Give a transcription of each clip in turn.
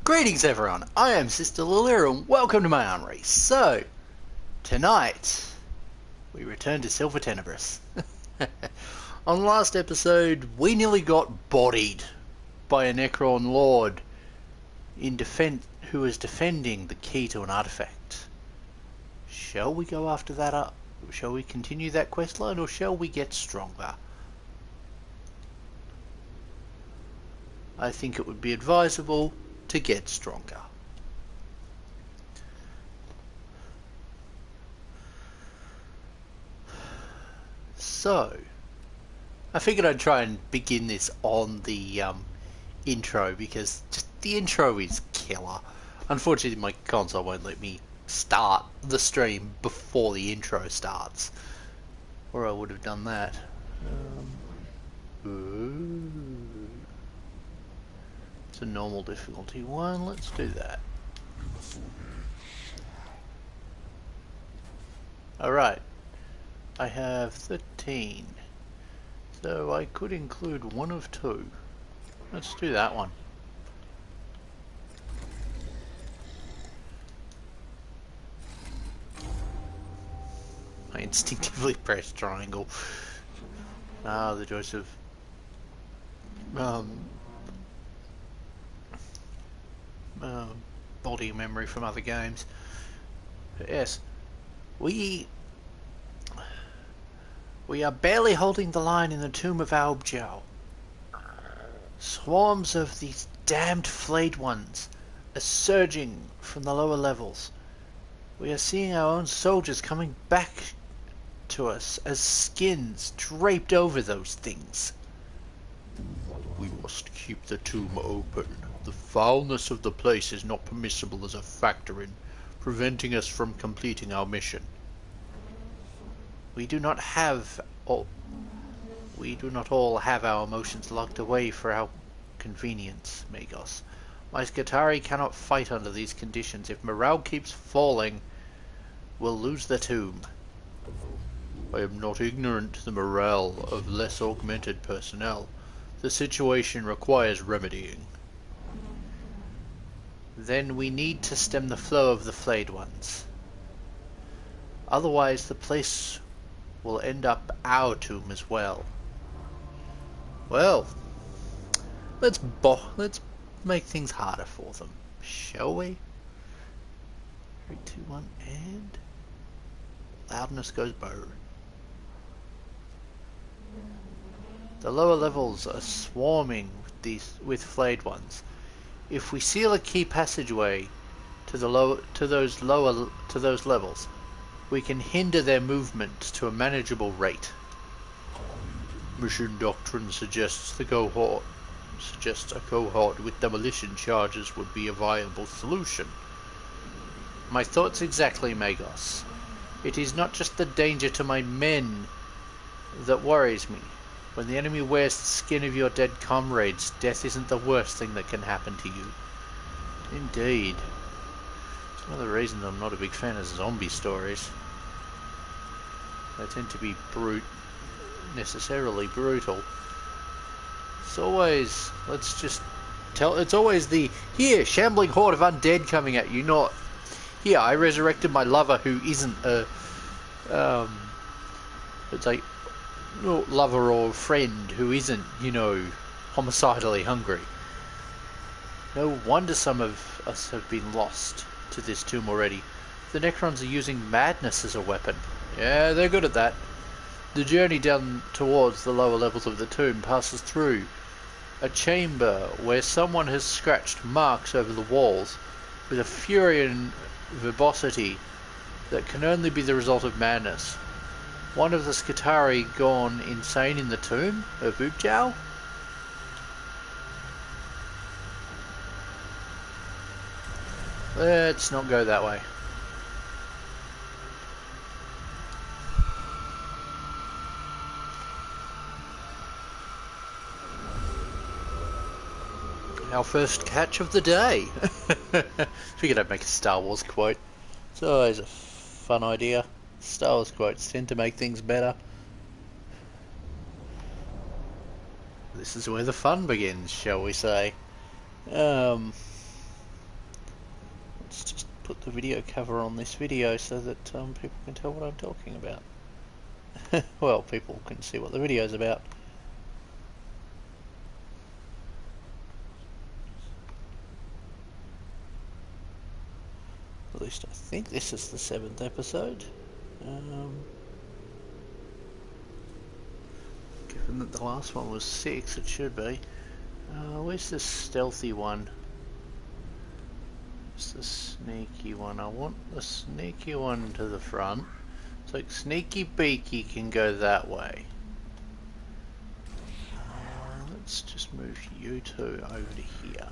Greetings everyone, I am Sister Lilira and welcome to my arm race. So, tonight, we return to Silver Tenebris. On the last episode, we nearly got bodied by a Necron Lord who was defending the key to an artifact. Shall we go after that up? Shall we continue that quest line or shall we get stronger? I think it would be advisable to get stronger. So, I figured I'd try and begin this on the intro because just the intro is killer. Unfortunately, my console won't let me start the stream before the intro starts, or I would have done that. It's a normal difficulty one. Let's do that. Alright. I have 13. So I could include one of two. Let's do that one. I instinctively press triangle. Ah, the choice of body memory from other games. But yes, we are barely holding the line in the tomb of Albjal. Swarms of these damned flayed ones are surging from the lower levels. We are seeing our own soldiers coming back to us as skins draped over those things. We must keep the tomb open. The foulness of the place is not permissible as a factor in preventing us from completing our mission. We do not all have our emotions locked away for our convenience, Magos. My Skatari cannot fight under these conditions. If morale keeps falling, we'll lose the tomb. I am not ignorant to the morale of less augmented personnel. The situation requires remedying. Then we need to stem the flow of the flayed ones. Otherwise the place will end up our tomb as well. Well, let's make things harder for them, shall we? 3, 2, 1, and loudness goes boom. The lower levels are swarming with flayed ones. If we seal a key passageway to those levels, we can hinder their movement to a manageable rate. Mission doctrine suggests a cohort with demolition charges would be a viable solution. My thoughts exactly, Magos. It is not just the danger to my men that worries me. When the enemy wears the skin of your dead comrades, death isn't the worst thing that can happen to you. Indeed. It's one of the reasons I'm not a big fan of zombie stories. They tend to be necessarily brutal. It's always, it's always the, here, shambling horde of undead coming at you, not, here, I resurrected my lover who isn't a, it's like, lover or friend who isn't, homicidally hungry. No wonder some of us have been lost to this tomb already. The Necrons are using madness as a weapon. Yeah, they're good at that. The journey down towards the lower levels of the tomb passes through a chamber where someone has scratched marks over the walls with a fury and verbosity that can only be the result of madness. One of the Skatari gone insane in the tomb of Ubjal? Let's not go that way. Our first catch of the day. Figured I'd make a Star Wars quote. It's always a fun idea. Star Wars quotes tend to make things better. This is where the fun begins, shall we say. put the video cover on this video so that people can tell what I'm talking about. Well, people can see what the video's about. At least I think this is the 7th episode. Given that the last one was 6, it should be. Where's the stealthy one? It's the sneaky one. I want the sneaky one to the front. So Sneaky Beaky can go that way. Let's just move you two over to here.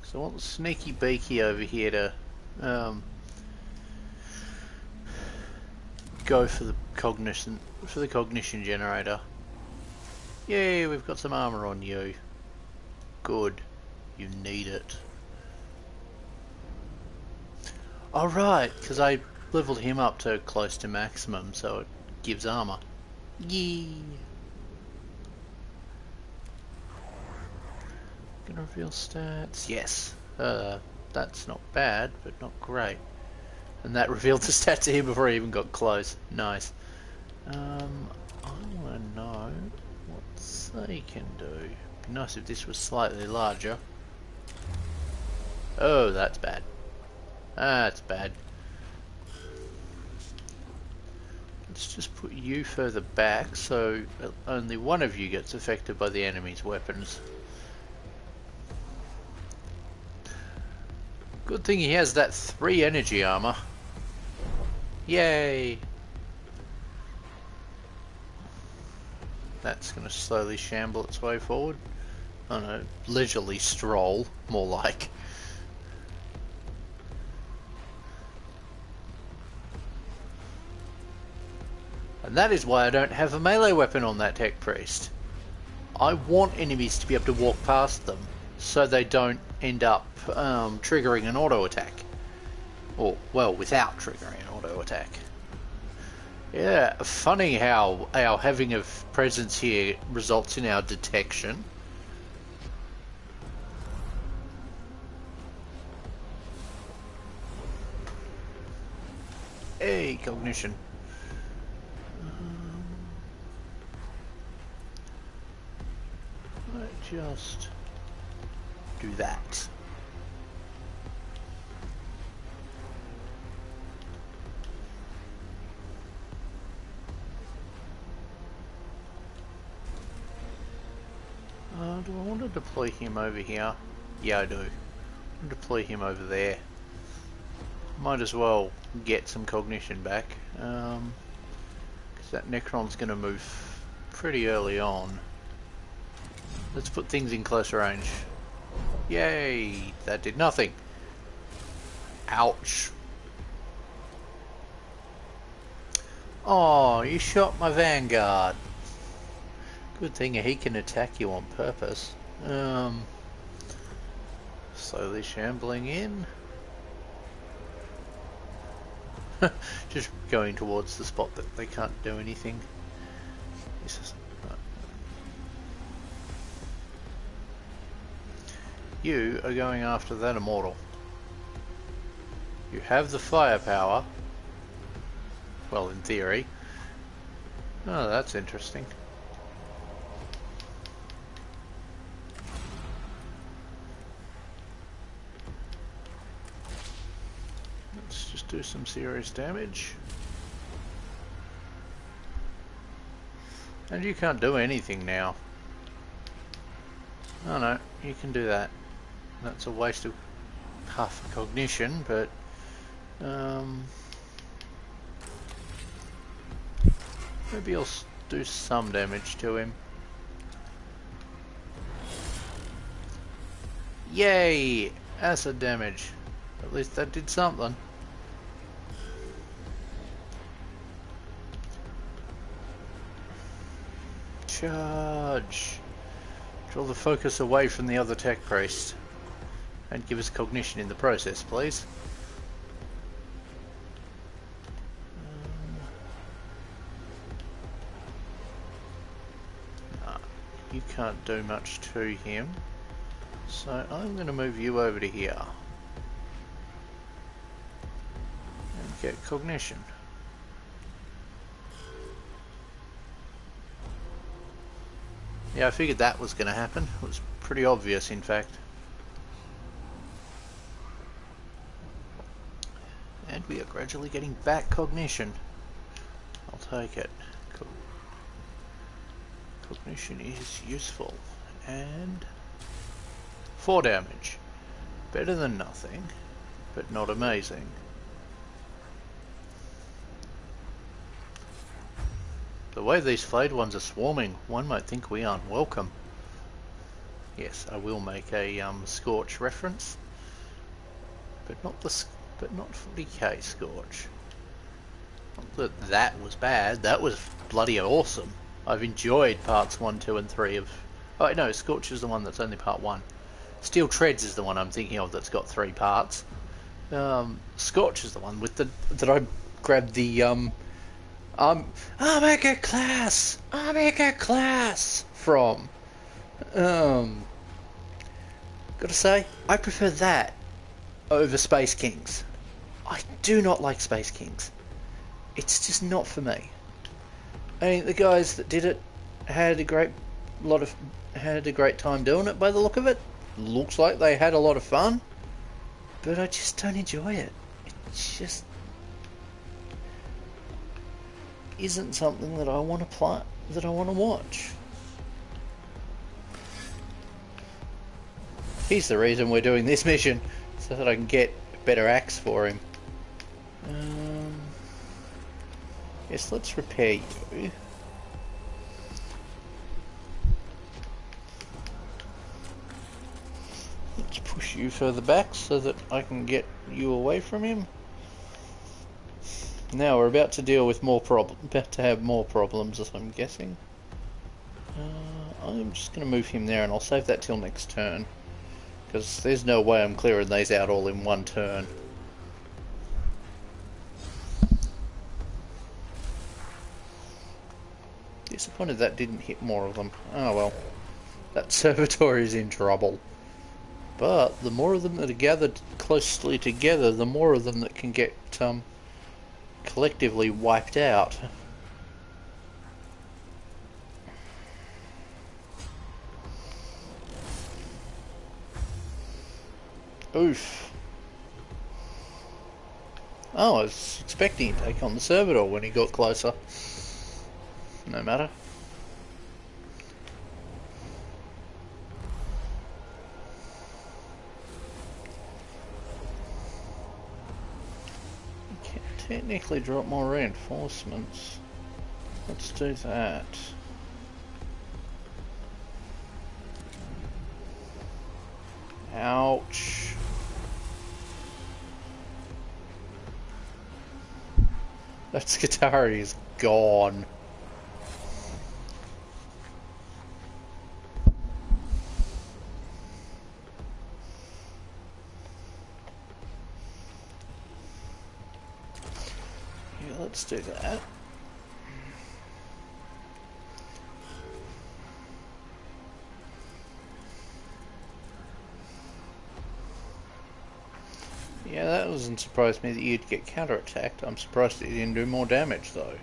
So I want the Sneaky Beaky over here to go for the cognition generator. Yay, we've got some armor on you. Good. You need it. Alright, because I leveled him up to close to maximum, so it gives armor. Yee! Gonna reveal stats. Yes. That's not bad, but not great. And that revealed the stats to him before he even got close. Nice. I wanna know what they can do. Be nice if this was slightly larger. Oh, that's bad. That's bad. Let's just put you further back so only one of you gets affected by the enemy's weapons. Good thing he has that 3 energy armor. Yay! That's going to slowly shamble its way forward. Oh no, leisurely stroll, more like. And that is why I don't have a melee weapon on that tech priest. I want enemies to be able to walk past them so they don't end up triggering an auto attack. Or, well, without triggering an auto attack. Yeah, funny how our having a presence here results in our detection. Hey, cognition. Let's just do that. Do I want to deploy him over here? Yeah, I do. I'll deploy him over there. Might as well get some cognition back, because that Necron's going to move pretty early on. Let's put things in closer range. Yay! That did nothing. Ouch. Oh, you shot my Vanguard. Good thing he can attack you on purpose. Slowly shambling in. Just going towards the spot that they can't do anything. This is, right. You are going after that immortal. You have the firepower. Well, in theory. Oh, that's interesting. Let's just do some serious damage. And you can't do anything now. Oh no, you can do that. That's a waste of half a cognition, but maybe I'll do some damage to him. Yay! Acid damage. At least that did something. Charge! Draw the focus away from the other tech priest. And give us cognition in the process, please. You can't do much to him. So I'm going to move you over to here and get cognition. Yeah, I figured that was going to happen. It was pretty obvious, in fact. And we are gradually getting back cognition. I'll take it. Cognition is useful. And 4 damage. Better than nothing, but not amazing. The way these flayed ones are swarming, one might think we aren't welcome. Yes, I will make a Scorch reference, but not 40k Scorch. Not that that was bad. That was bloody awesome. I've enjoyed parts 1, 2, and 3 of. Oh no, Scorch is the one that's only part 1. Steel Treads is the one I'm thinking of that's got 3 parts. Scorch is the one with the that I grabbed the I'll make a class from. Gotta say, I prefer that over Space Kings. I do not like Space Kings. It's just not for me. I mean, the guys that did it had a great time doing it by the look of it. Looks like they had a lot of fun, but I just don't enjoy it. It just isn't something that I want to play, that I want to watch. He's the reason we're doing this mission, so that I can get a better axe for him. Yes, let's repair you. Let's push you further back so that I can get you away from him. Now we're about to deal with about to have more problems, as I'm guessing. I'm just going to move him there, and I'll save that till next turn, because there's no way I'm clearing these out all in one turn. Disappointed that didn't hit more of them. Oh well, that servitor is in trouble. But the more of them that are gathered closely together, the more of them that can get collectively wiped out. Oof. Oh, I was expecting to take on the servitor when he got closer. No matter. You can technically drop more reinforcements. Let's do that. Ouch. That Skitari is gone. Yeah, let's do that. Yeah, that doesn't surprise me that you'd get counterattacked. I'm surprised that you didn't do more damage, though.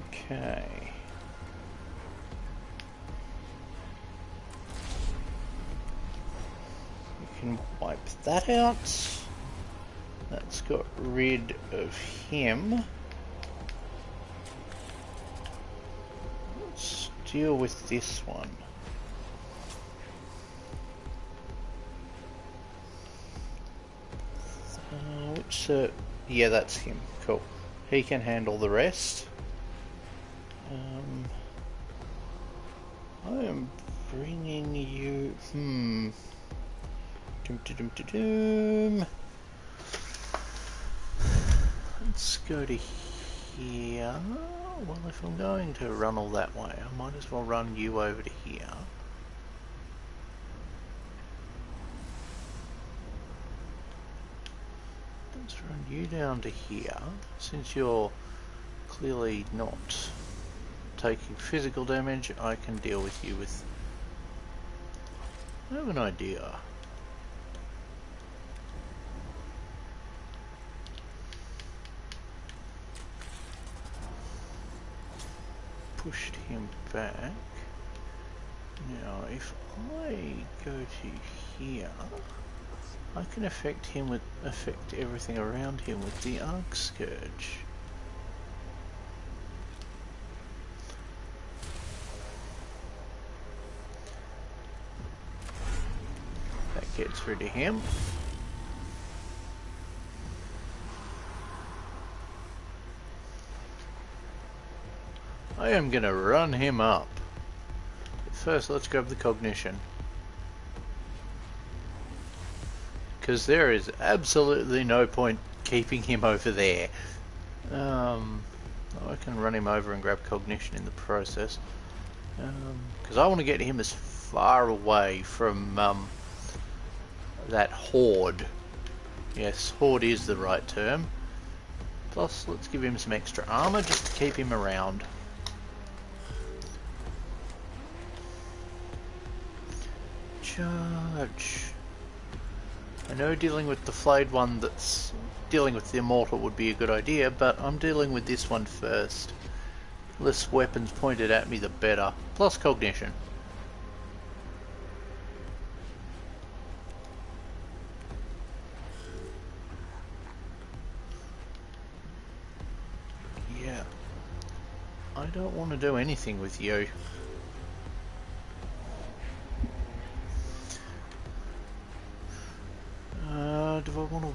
Okay. You can wipe that out. That's got rid of him. Let's deal with this one. Yeah, that's him. Cool. He can handle the rest. I am bringing you... Let's go to here. Well, if I'm going to run all that way, I might as well run you over to here. Let's run you down to here, since you're clearly not taking physical damage. I can deal with you with I have an idea. Pushed him back. Now, if I go to here, I can affect everything around him with the Arc Scourge. That gets rid of him. I am gonna run him up. First, let's grab the cognition. Because there is absolutely no point keeping him over there. I can run him over and grab cognition in the process. Because I want to get him as far away from that horde. Yes, horde is the right term. Plus, let's give him some extra armor just to keep him around. Charge. I know dealing with the flayed one that's dealing with the immortal would be a good idea, but I'm dealing with this one first. Less weapons pointed at me, the better. Plus cognition. Yeah. I don't want to do anything with you. Do I want to...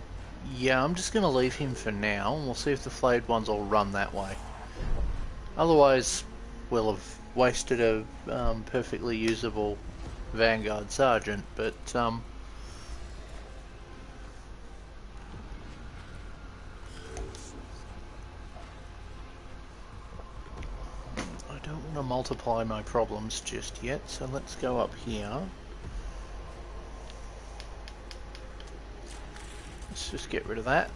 Yeah, I'm just going to leave him for now, and we'll see if the flayed ones all run that way. Otherwise, we'll have wasted a perfectly usable Vanguard Sergeant, but... I don't want to multiply my problems just yet, so let's go up here. Let's just get rid of that.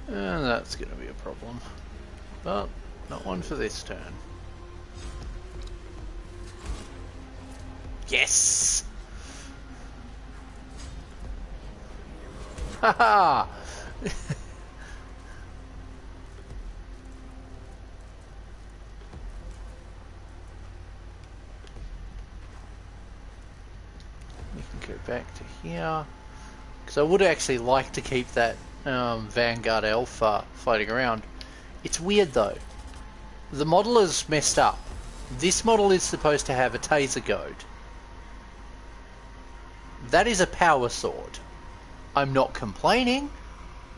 And that's going to be a problem. But not one for this turn. Yes! Haha! You can go back to here. Because I would actually like to keep that Vanguard Alpha floating around. It's weird though. The model is messed up. This model is supposed to have a taser goad. That is a power sword. I'm not complaining.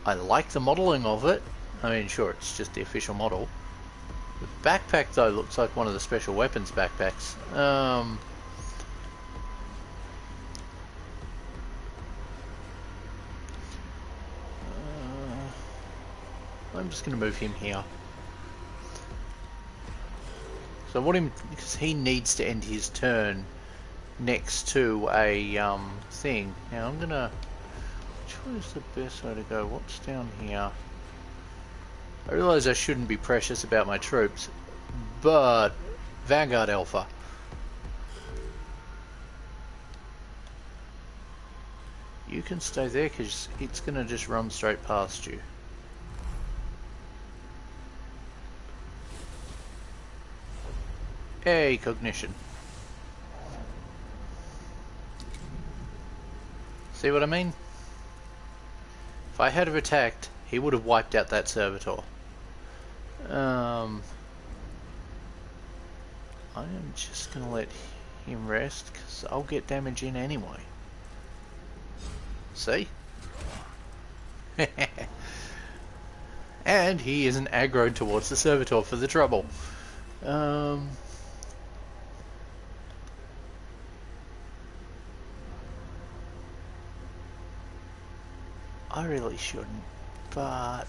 I like the modelling of it. I mean, sure, it's just the official model. The backpack, though, looks like one of the special weapons backpacks. I'm just going to move him here. So what him, because he needs to end his turn next to a thing. Now I'm going to... Which is the best way to go? What's down here? I realise I shouldn't be precious about my troops, but Vanguard Alpha. You can stay there because it's going to just run straight past you. Hey, cognition. See what I mean? If I had have attacked, he would have wiped out that servitor. I am just going to let him rest, because I'll get damage in anyway. See? And he isn't aggroed towards the servitor for the trouble. I really shouldn't, but...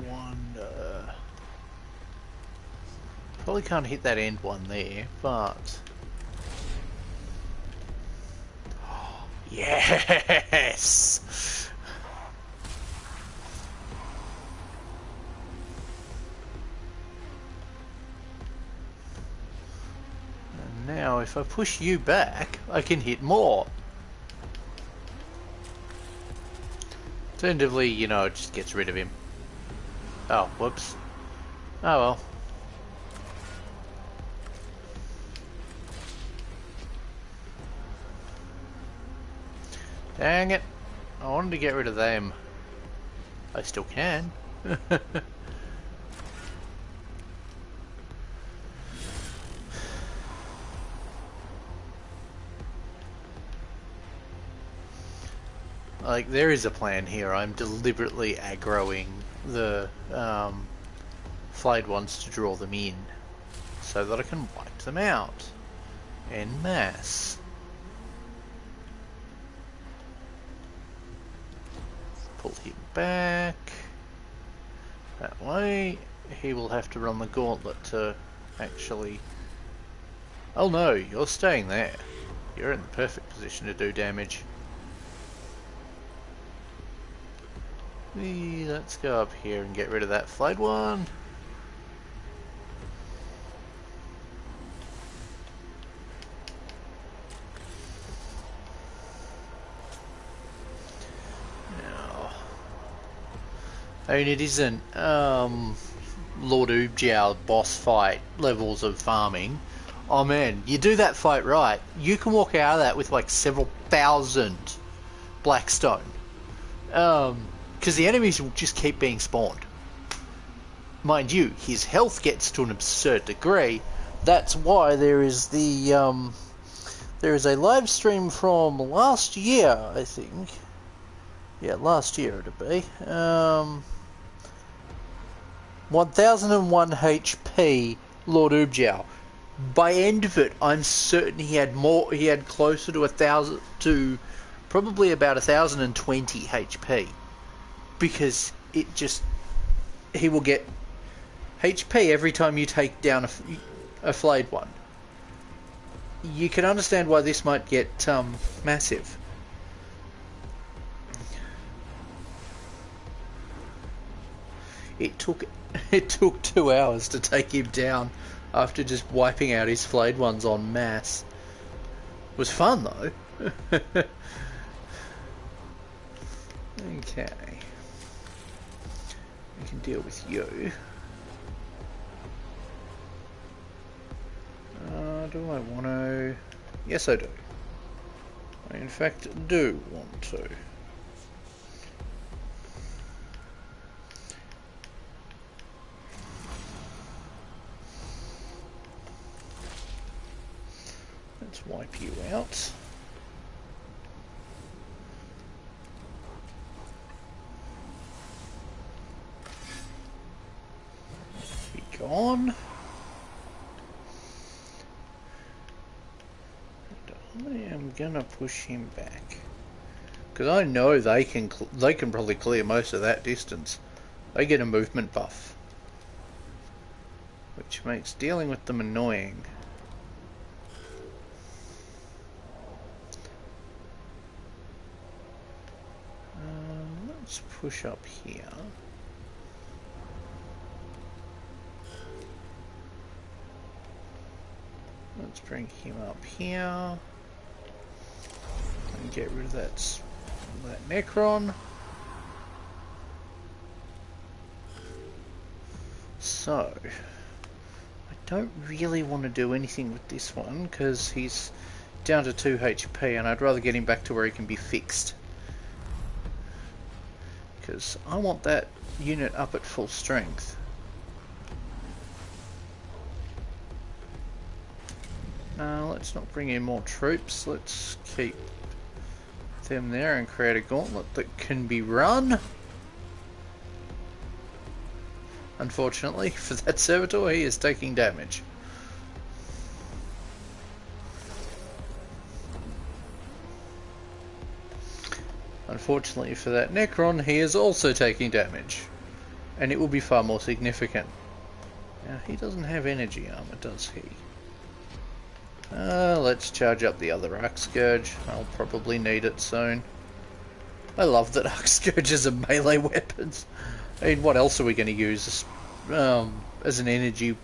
wonder... Probably can't hit that end one there, but... Yes! And now if I push you back, I can hit more. Alternatively, you know, it just gets rid of him. Oh, whoops. Oh well. Dang it. I wanted to get rid of them. I still can. Like, there is a plan here. I'm deliberately aggroing the flayed ones to draw them in so that I can wipe them out en masse. Pull him back that way. He will have to run the gauntlet to actually... Oh no, you're staying there. You're in the perfect position to do damage. Let's go up here and get rid of that flayed one. Now, I mean, it isn't Lord Oobjow boss fight levels of farming. Oh man, you do that fight right, you can walk out of that with like several thousand Blackstone. Because the enemies will just keep being spawned. Mind you, his health gets to an absurd degree. That's why there is the there is a live stream from last year, I think. Yeah, last year it'd be. 1001 HP Lord Oobjow. By end of it, I'm certain he had more. He had closer to 1,000 to probably about 1,020 HP. Because it just, he will get HP every time you take down a flayed one. You can understand why this might get massive. It took 2 hours to take him down after just wiping out his flayed ones en masse. It was fun though. Okay. We can deal with you. Do I want to? Yes, I do. I in fact do want to. Let's wipe you out. Be gone. I am gonna push him back because I know they can probably clear most of that distance. They get a movement buff, which makes dealing with them annoying. Let's push up here. Let's bring him up here. And get rid of that Necron. So, I don't really want to do anything with this one because he's down to 2 HP and I'd rather get him back to where he can be fixed. Because I want that unit up at full strength. Let's not bring in more troops. Let's keep them there and create a gauntlet that can be run. Unfortunately for that servitor, he is taking damage. Unfortunately for that Necron, he is also taking damage. and it will be far more significant. Now, he doesn't have energy armor, does he? Let's charge up the other Arc Scourge. I'll probably need it soon. I love that Arc Scourges are melee weapons. I mean, what else are we going to use as an energy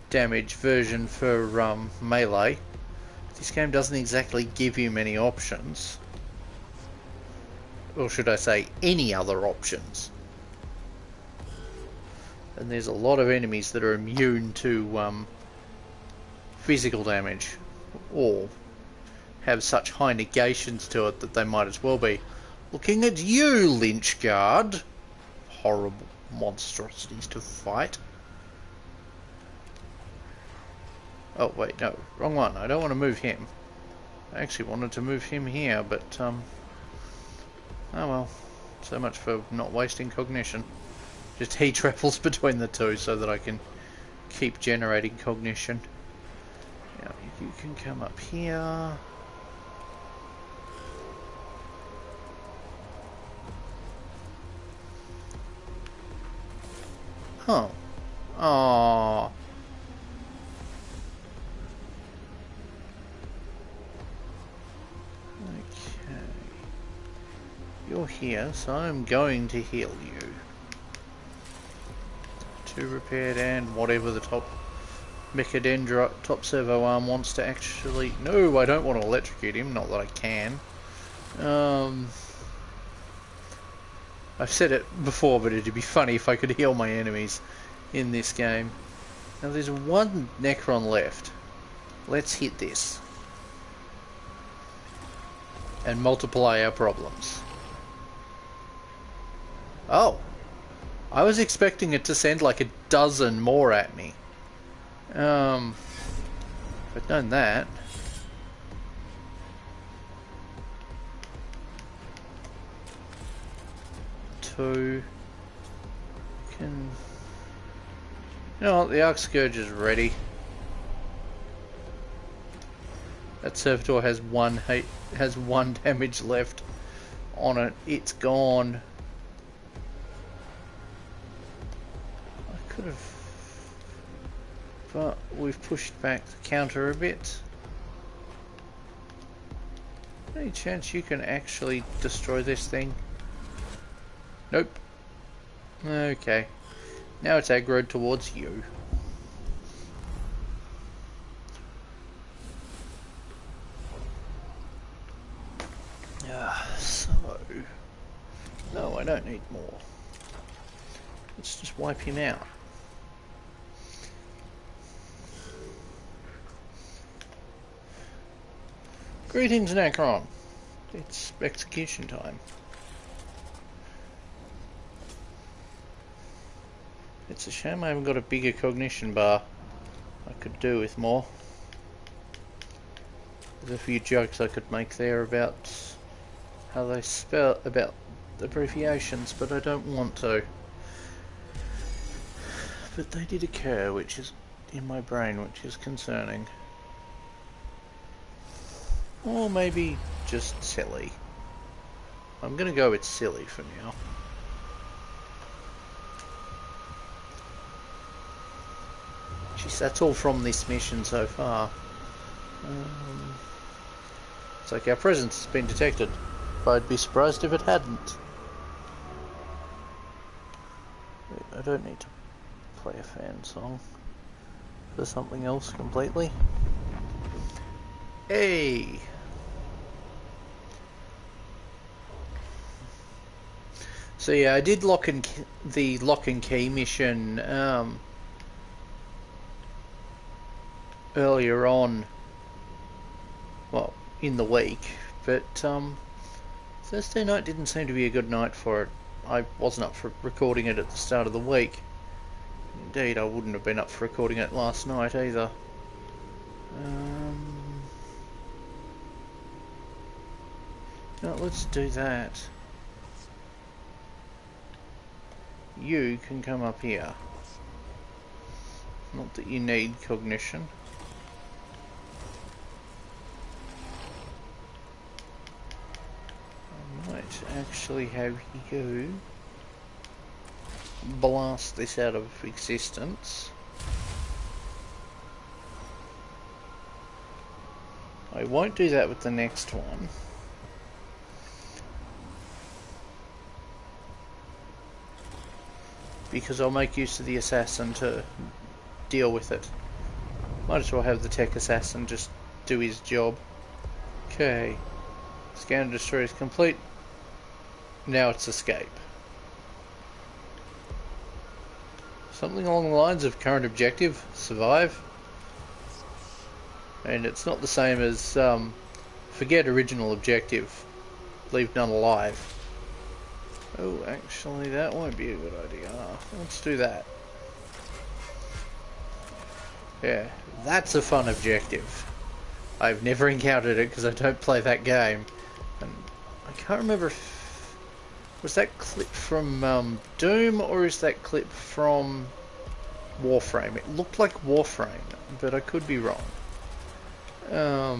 damage version for melee? This game doesn't exactly give you many options. Or should I say, any other options. And there's a lot of enemies that are immune to physical damage, or have such high negations to it that they might as well be. Looking at you, Lynchguard! Horrible monstrosities to fight. Oh wait, no, wrong one. I don't want to move him. I actually wanted to move him here, but oh well. So much for not wasting cognition. Just he travels between the two so that I can keep generating cognition. Now you can come up here. Oh. Aww. Okay. You're here, so I'm going to heal you. 2 repaired and whatever the top Mechadendra top servo arm wants to actually... No, I don't want to electrocute him, not that I can. I've said it before, but it'd be funny if I could heal my enemies in this game. Now there's 1 Necron left. Let's hit this. And multiply our problems. Oh! I was expecting it to send like a dozen more at me. If I'd done that... 2... Can... You know what, the Arc Scourge is ready. That servitor has 1 damage left on it. It's gone. I could have, but we've pushed back the counter a bit. Any chance you can actually destroy this thing? Nope. Okay. Now it's aggroed towards you. So... No, I don't need more. Let's just wipe him out. Greetings, Necron. It's execution time. It's a shame I haven't got a bigger cognition bar. I could do with more. There's a few jokes I could make there about how they spell, about abbreviations, but I don't want to. But they did occur, which is in my brain, which is concerning. Or maybe just silly. I'm gonna go with silly for now. Jeez, that's all from this mission so far. It's like our presence has been detected, but I'd be surprised if it hadn't. Wait, I don't need to play a fan song for something else completely. Hey! So yeah, I did the lock and key mission earlier on, well, in the week, but Thursday night didn't seem to be a good night for it. I wasn't up for recording it at the start of the week. Indeed, I wouldn't have been up for recording it last night either. No, let's do that. You can come up here. Not that you need cognition. I might actually have you blast this out of existence. I won't do that with the next one. Because I'll make use of the assassin to deal with it. Might as well have the tech assassin just do his job. Okay. Scan and destroy is complete. Now it's escape. Something along the lines of current objective, survive. And it's not the same as forget original objective, leave none alive. Oh, actually that won't be a good idea. Let's do that. Yeah, that's a fun objective. I've never encountered it because I don't play that game. And I can't remember if... Was that clip from Doom or is that clip from Warframe? It looked like Warframe, but I could be wrong. I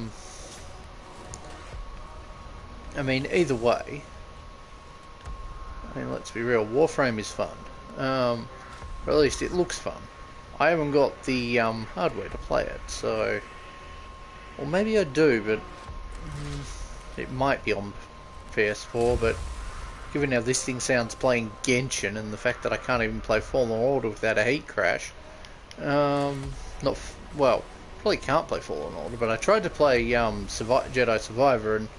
mean, either way... I mean, let's be real, Warframe is fun. Or at least it looks fun. I haven't got the hardware to play it, so... Or maybe I do, but... it might be on PS4, but... Given how this thing sounds playing Genshin, and the fact that I can't even play Fallen Order without a heat crash... well, probably can't play Fallen Order, but I tried to play Jedi Survivor, and...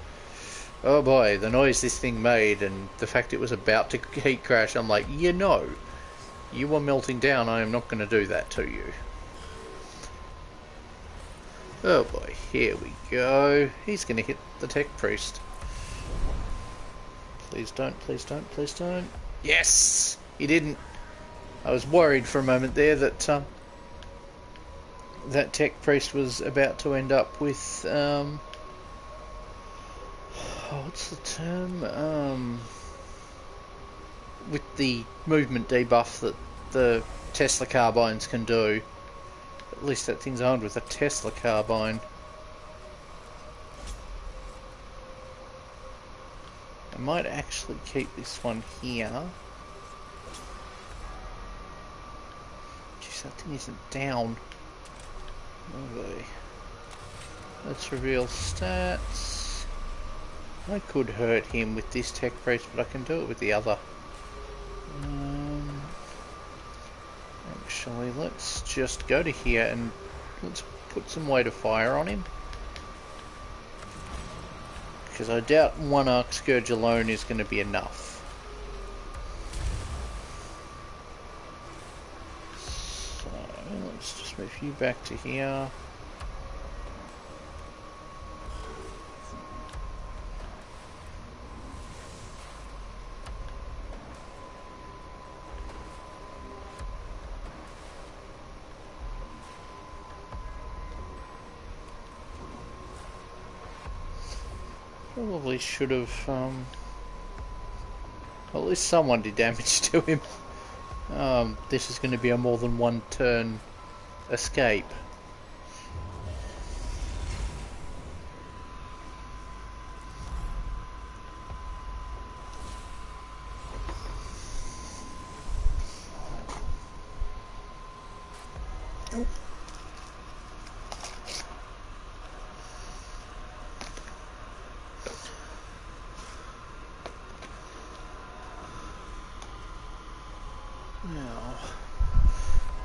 Oh boy, the noise this thing made, and the fact it was about to heat crash, I'm like, you know, you are melting down, I am not going to do that to you. Oh boy, here we go. He's going to hit the tech priest. Please don't, please don't, please don't. Yes! He didn't. I was worried for a moment there that that tech priest was about to end up with... what's the term? With the movement debuff that the Tesla carbines can do. At least that thing's armed with a Tesla carbine. I might actually keep this one here. Jeez, that thing isn't down. Oh boy. Let's reveal stats. I could hurt him with this tech priest, but I can do it with the other. Actually, let's just go to here and let's put some weight of fire on him. Because I doubt one Arc Scourge alone is going to be enough. So, let's just move you back to here. Probably should have, well, at least someone did damage to him. This is going to be a more than one turn escape.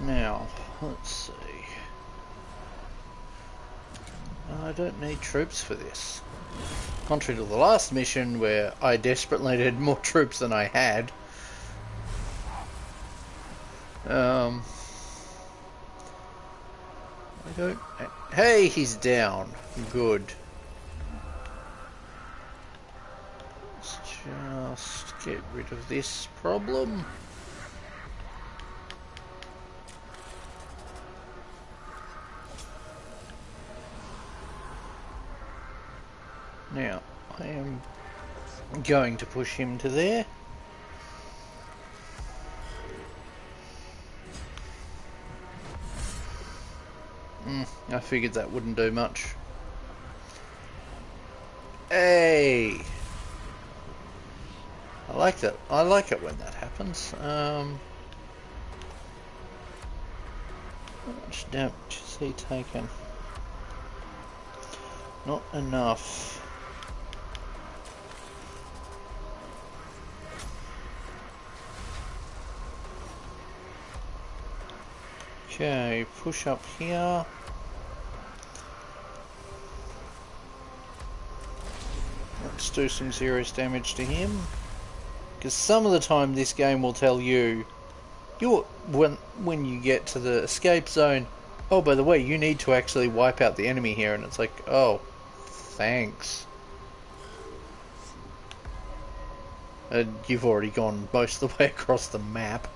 Now, let's see. I don't need troops for this. Contrary to the last mission where I desperately needed more troops than I had. I don't... Hey, he's down. Good. Let's just get rid of this problem. Now, I am going to push him to there. I figured that wouldn't do much. Hey! I like that. I like it when that happens. How much damage has he taken? Not enough. Okay, push up here. Let's do some serious damage to him. Because some of the time this game will tell you, when you get to the escape zone, oh, by the way, you need to actually wipe out the enemy here, and it's like, oh, thanks. And you've already gone most of the way across the map.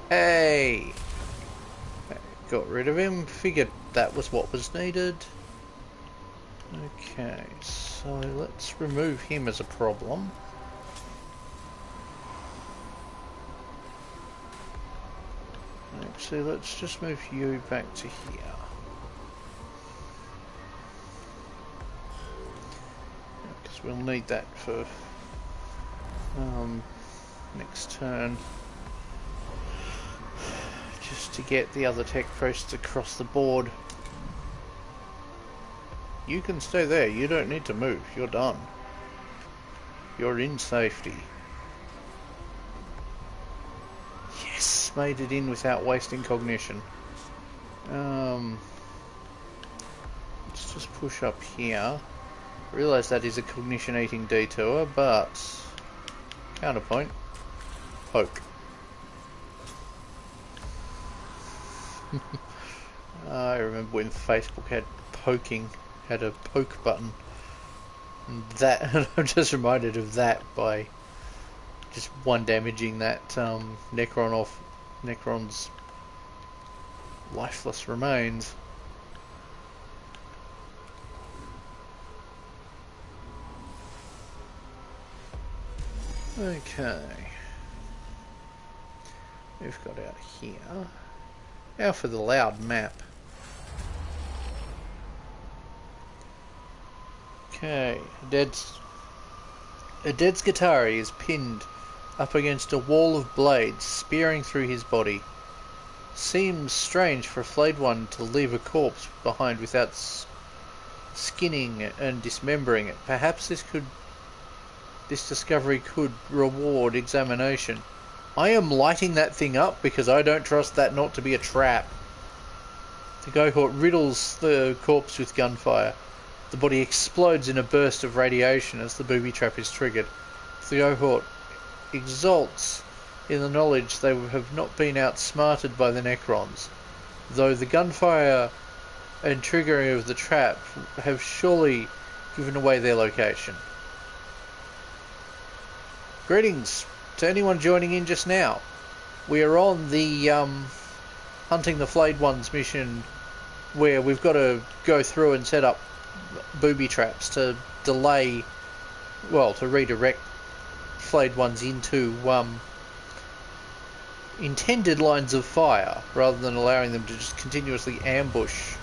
Hey! Got rid of him, figured that was what was needed. Okay, so let's remove him as a problem. Actually, let's just move you back to here. Because we'll need that for next turn. Just to get the other tech posts across the board. You can stay there, you don't need to move, you're done. You're in safety. Yes, made it in without wasting cognition. Let's just push up here. Realise that is a cognition eating detour, but counterpoint, poke. I remember when Facebook had a poke button, and I'm just reminded of that by just one damaging that Necron off Necron's lifeless remains. Okay, we've got out of here. Now for the loud map. Okay, a dead Skatari is pinned up against a wall of blades, spearing through his body. Seems strange for a flayed one to leave a corpse behind without skinning and dismembering it. Perhaps this discovery could reward examination. I am lighting that thing up because I don't trust that not to be a trap. The cohort riddles the corpse with gunfire. The body explodes in a burst of radiation as the booby trap is triggered. The cohort exults in the knowledge they have not been outsmarted by the Necrons, though the gunfire and triggering of the trap have surely given away their location. Greetings to anyone joining in just now. We are on the hunting the flayed ones mission, where we've got to go through and set up booby traps to delay, well, to redirect flayed ones into intended lines of fire, rather than allowing them to just continuously ambush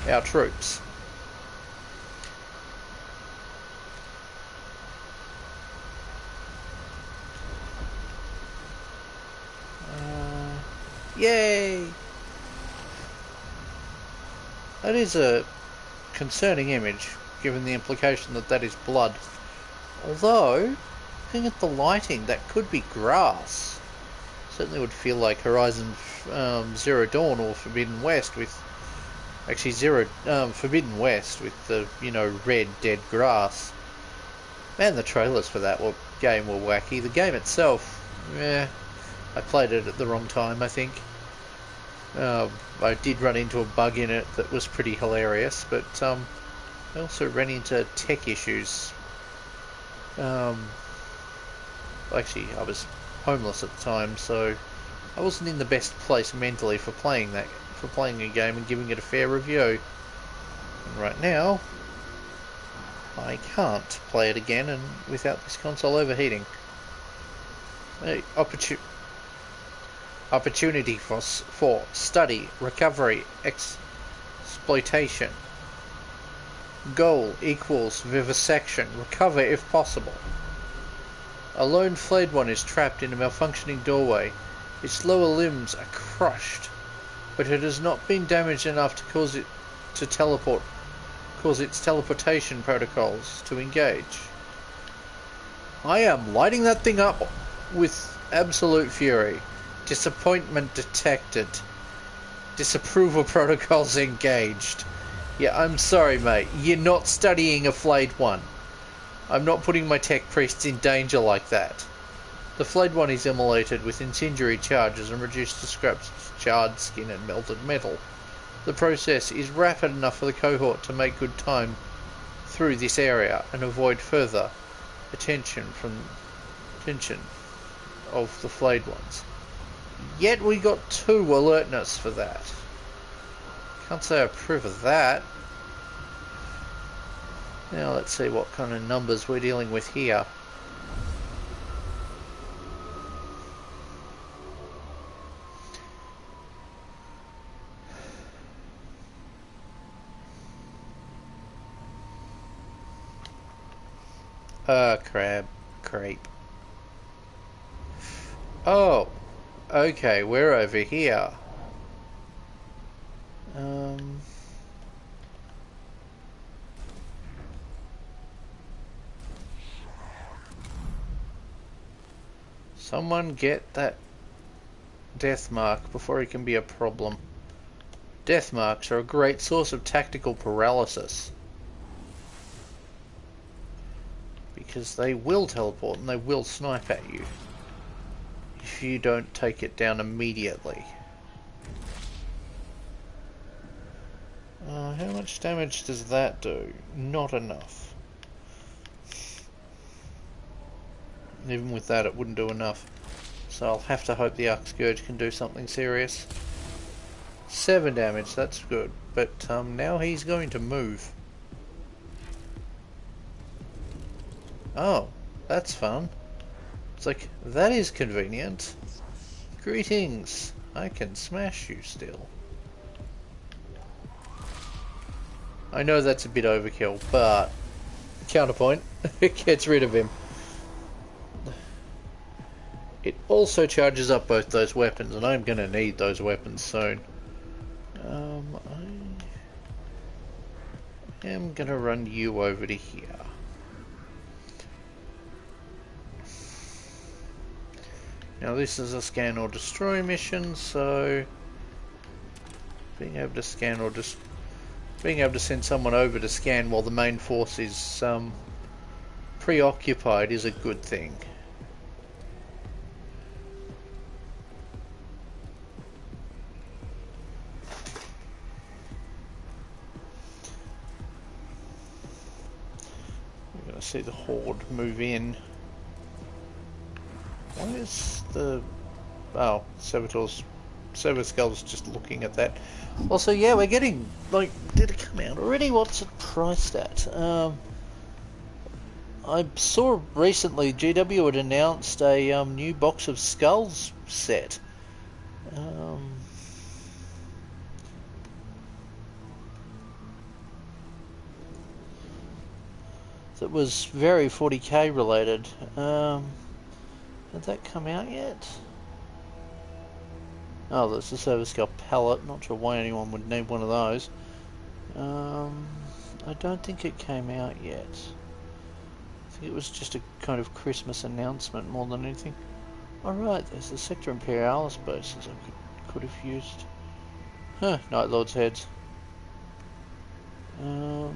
our troops. Yay! That is a concerning image, given the implication that that is blood. Although, looking at the lighting, that could be grass. Certainly would feel like Horizon Zero Dawn or Forbidden West with... Actually, Forbidden West with the, red, dead grass. Man, the trailers for that game were wacky. The game itself, I played it at the wrong time, I think. I did run into a bug in it that was pretty hilarious, but I also ran into tech issues. Actually, I was homeless at the time, so I wasn't in the best place mentally for playing a game and giving it a fair review. And right now, I can't play it again and without this console overheating. Opportunity for study, recovery, exploitation. Goal equals vivisection. Recover if possible. A lone flayed one is trapped in a malfunctioning doorway. Its lower limbs are crushed, but it has not been damaged enough to cause it to cause its teleportation protocols to engage. I am lighting that thing up with absolute fury. Disappointment detected. Disapproval protocols engaged. Yeah, I'm sorry, mate. You're not studying a flayed one. I'm not putting my tech priests in danger like that. The flayed one is immolated with incendiary charges and reduced to scraps, charred skin and melted metal. The process is rapid enough for the cohort to make good time through this area and avoid further attention of the flayed ones. Yet we got 2 alertness for that. Can't say I approve of that. Now let's see what kind of numbers we're dealing with here. Creep. Oh, okay, we're over here. Someone get that death mark before it can be a problem. Death marks are a great source of tactical paralysis, because they will teleport and they will snipe at you if you don't take it down immediately. How much damage does that do? Not enough. Even with that, it wouldn't do enough. So I'll have to hope the Arc Scourge can do something serious. 7 damage, that's good. But now he's going to move. Oh, that's fun. It's like, that is convenient. Greetings. I can smash you still. I know that's a bit overkill, but counterpoint, it gets rid of him. It also charges up both those weapons, and I'm going to need those weapons soon. I am going to run you over to here. Now this is a scan or destroy mission, so being able to scan or being able to send someone over to scan while the main force is preoccupied is a good thing. We're going to see the horde move in. Why is the... oh, Severskull's just looking at that. Also, yeah, we're getting, like, did it come out already? What's it priced at? I saw recently GW had announced a new box of skulls set. That was very 40k related. Did that come out yet? Oh, there's the Severskull pallet. Not sure why anyone would need one of those. I don't think it came out yet. I think it was just a kind of Christmas announcement more than anything. Alright, there's the Sector Imperialis bases I could have used. Huh, Night Lord's heads. I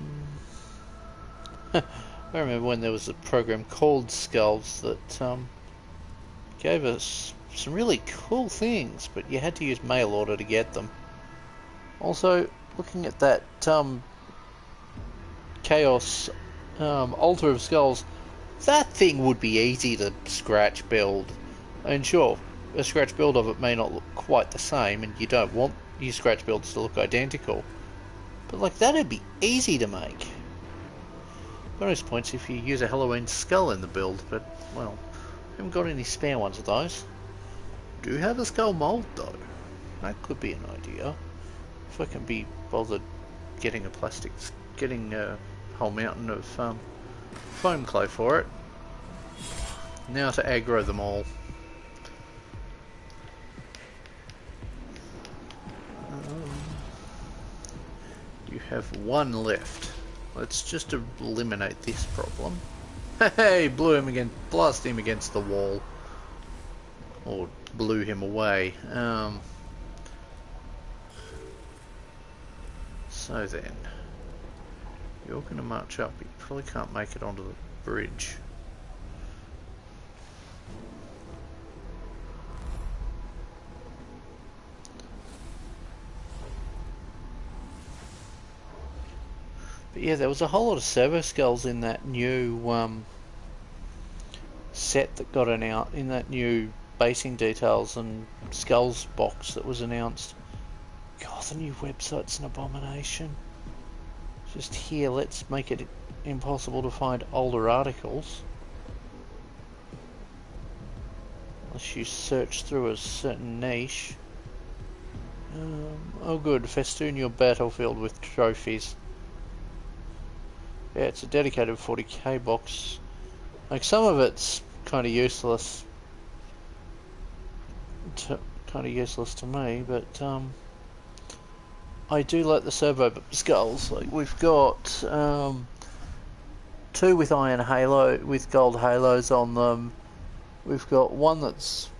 remember when there was a program called Skulls that gave us some really cool things, but you had to use mail order to get them. Also, looking at that Chaos Altar of Skulls, that thing would be easy to scratch build. And sure, a scratch build of it may not look quite the same, and you don't want your scratch builds to look identical. But like, that'd be easy to make. Bonus points if you use a Halloween skull in the build, but, well, I haven't got any spare ones of those. Do have a skull mold though. That could be an idea. If I can be bothered getting whole mountain of foam clay for it. Now to aggro them all. You have one left. Let's just eliminate this problem. Hey, blew him again, blast him against the wall, or blew him away. So then, you're going to march up. You probably can't make it onto the bridge. But yeah, there was a whole lot of servo skulls in that new set that got announced, in that new basing details and skulls box that was announced. God, the new website's an abomination. Just here, let's make it impossible to find older articles. Unless you search through a certain niche. Oh good, festoon your battlefield with trophies. Yeah, it's a dedicated 40k box. Like, some of it's kind of useless. To me, but I do like the servo skulls. Like, we've got 2 with iron halo, with gold halos on them. We've got one that's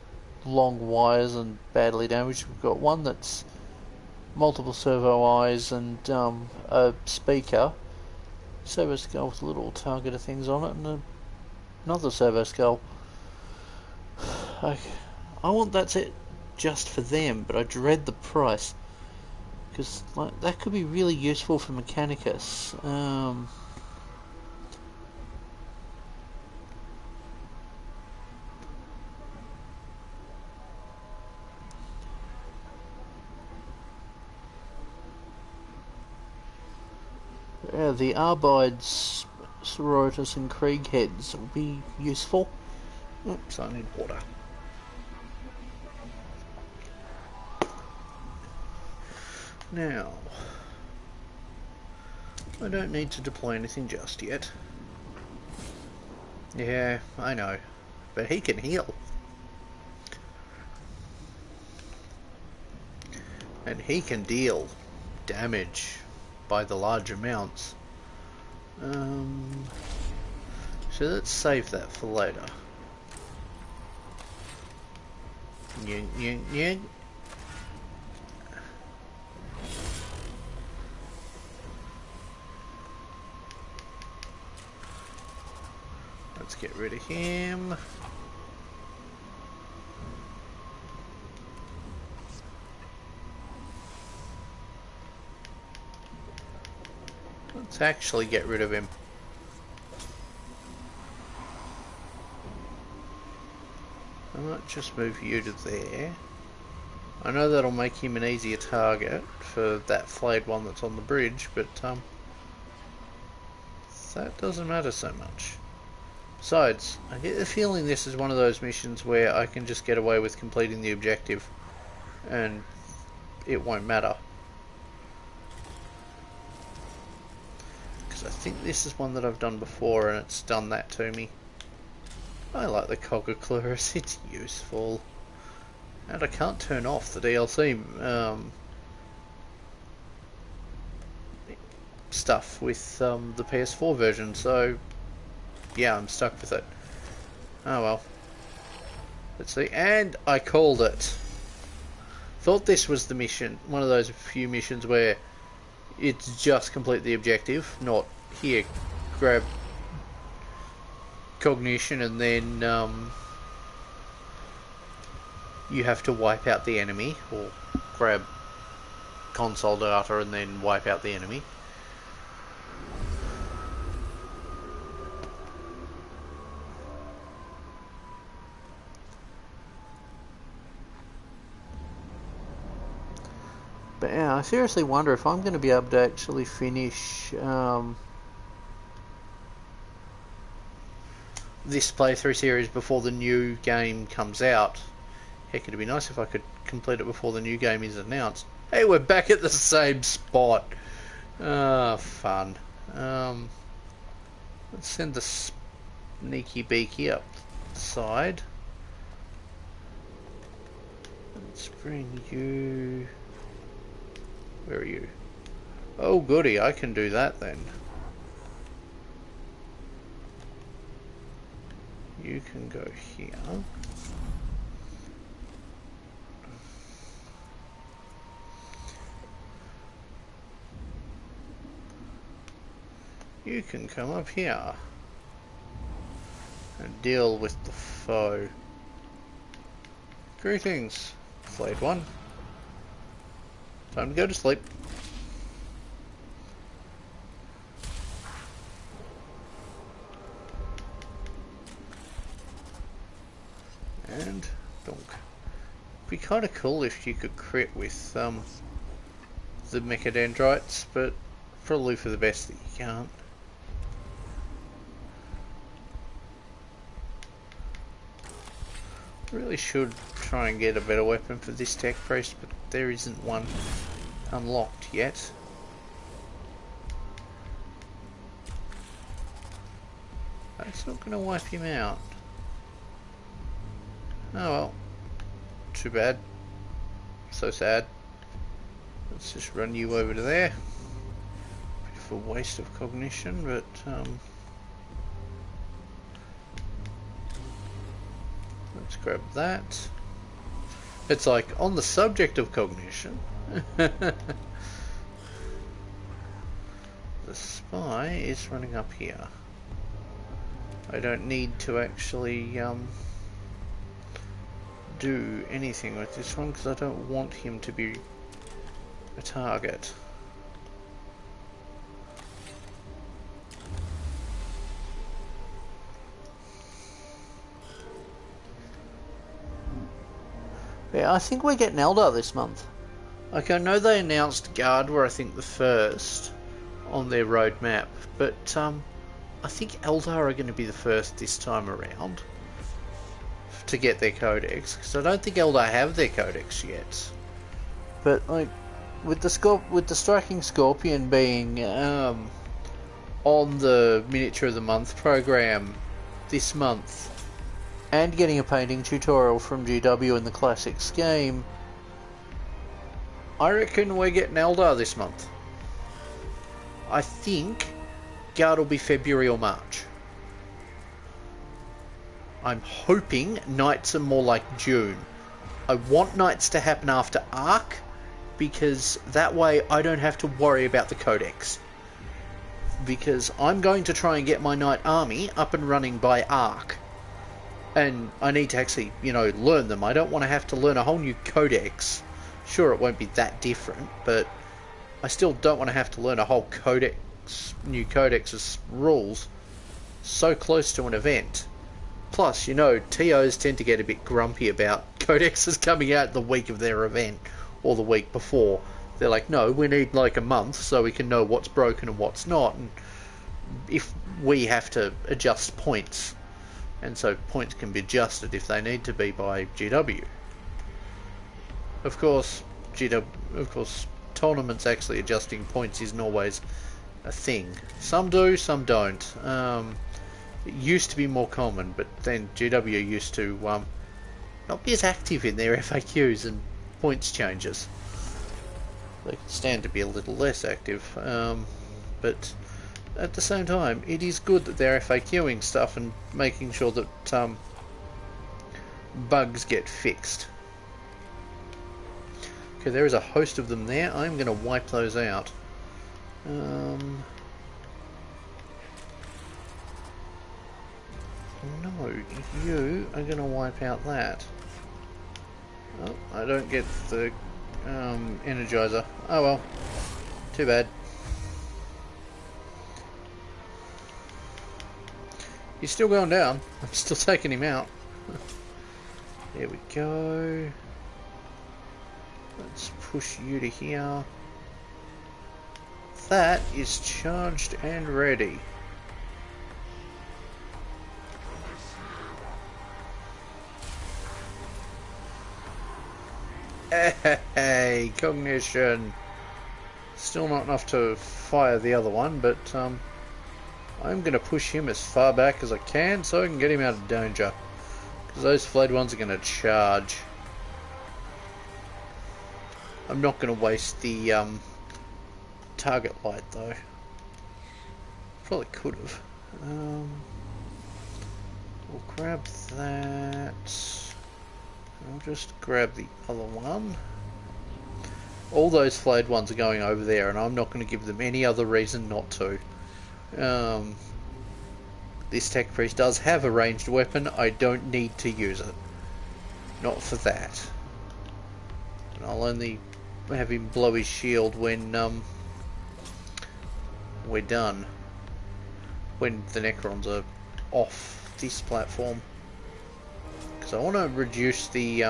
long wires and badly damaged. We've got one that's multiple servo eyes and a speaker. Servo skull with little targeter things on it, and another servo skull. I want that's it just for them, but I dread the price, because like, that could be really useful for Mechanicus. Yeah, the Arbides, Sororitas and Krieg heads will be useful. Oops, I need water. Now, I don't need to deploy anything just yet. Yeah, I know, but he can heal. And he can deal damage by the large amounts. So let's save that for later. Let's get rid of him. Let's actually get rid of him. I might just move you to there. I know that'll make him an easier target for that flayed one that's on the bridge, but that doesn't matter so much. Besides, I get the feeling this is one of those missions where I can just get away with completing the objective and it won't matter. I think this is one that I've done before and it's done that to me. I like the Cogoclurus, it's useful. And I can't turn off the DLC stuff with the PS4 version, so yeah, I'm stuck with it. Oh well. Let's see, and I called it. Thought this was the mission, one of those few missions where it's just complete the objective, not here, grab cognition and then you have to wipe out the enemy, or grab console data and then wipe out the enemy. But yeah, I seriously wonder if I'm going to be able to actually finish this playthrough series before the new game comes out. Heck, it'd be nice if I could complete it before the new game is announced. Hey, we're back at the same spot. Ah, fun. Let's send the sneaky beaky up the side. Let's bring you... Where are you? Oh goody, I can do that then. You can go here. You can come up here and deal with the foe. Greetings, Flayed One. Time to go to sleep. And donk. Be kind of cool if you could crit with the mechadendrites, but probably for the best that you can't. Really should try and get a better weapon for this tech priest, but there isn't one unlocked yet. That's not going to wipe him out. Oh well, too bad. So sad. Let's just run you over to there. Bit of a waste of cognition, but let's grab that. It's like, on the subject of cognition, the spy is running up here. I don't need to actually do anything with this one because I don't want him to be a target. Yeah, I think we're getting Eldar this month. Like, I know they announced Guard were, I think, the first on their roadmap, but I think Eldar are going to be the first this time around to get their codex, because I don't think Eldar have their codex yet. But like, with the Striking Scorpion being on the Miniature of the Month program this month, and getting a painting tutorial from GW in the Classics game, I reckon we're getting Eldar this month. I think Guard will be February or March. I'm hoping Knights are more like June. I want Knights to happen after Arc, because that way I don't have to worry about the Codex. Because I'm going to try and get my Knight army up and running by Arc. And I need to actually, you know, learn them. I don't want to have to learn a whole new Codex. Sure, it won't be that different, but I still don't want to have to learn a whole Codex, new Codex's rules so close to an event. Plus, you know, TOs tend to get a bit grumpy about Codexes coming out the week of their event, or the week before. They're like, no, we need like a month so we can know what's broken and what's not, and if we have to adjust points. And so points can be adjusted if they need to be by GW. Of course, tournaments actually adjusting points isn't always a thing. Some do, some don't. It used to be more common, but then GW used to not be as active in their FAQs and points changes. They could stand to be a little less active, but at the same time, it is good that they're FAQing stuff and making sure that bugs get fixed. Okay, there is a host of them there. I'm going to wipe those out. No, you are going to wipe out that. Oh, I don't get the energizer. Oh well, too bad. He's still going down. I'm still taking him out. There we go. Let's push you to here. That is charged and ready. Hey, cognition. Still not enough to fire the other one, but I'm going to push him as far back as I can so I can get him out of danger. Because those flayed ones are going to charge. I'm not going to waste the target light though. Probably could have. We'll grab that. I'll just grab the other one. All those flayed ones are going over there, and I'm not going to give them any other reason not to. This tech priest does have a ranged weapon. I don't need to use it. Not for that. And I'll only have him blow his shield when we're done. When the Necrons are off this platform. Because I want to reduce the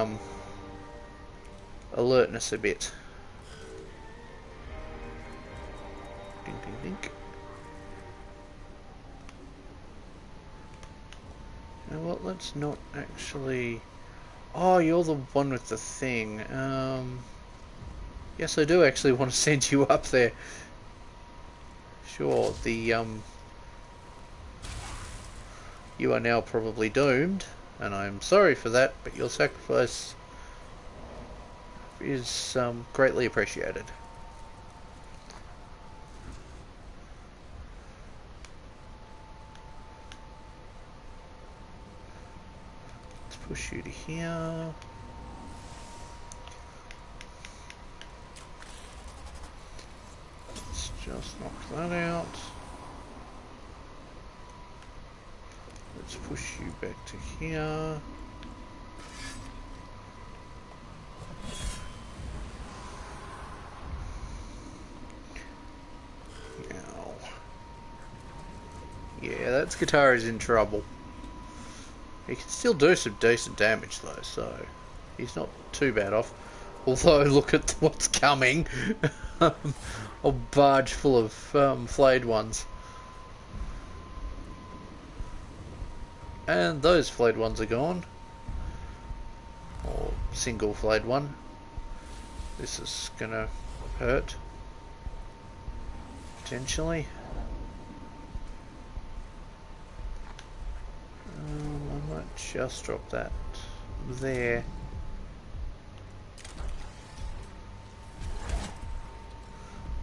alertness a bit. Ding, ding, ding. You know what, let's not actually... Oh, you're the one with the thing. Yes, I do actually want to send you up there. Sure, the you are now probably doomed, and I'm sorry for that, but your sacrifice is greatly appreciated. Let's push you to here. Let's just knock that out. Let's push you back to here. Now. Yeah, that guitar is in trouble. He can still do some decent damage though, so he's not too bad off. Although, look at what's coming. A barge full of flayed ones. And those flayed ones are gone. Or single flayed one. This is gonna hurt. Potentially. I might just drop that there.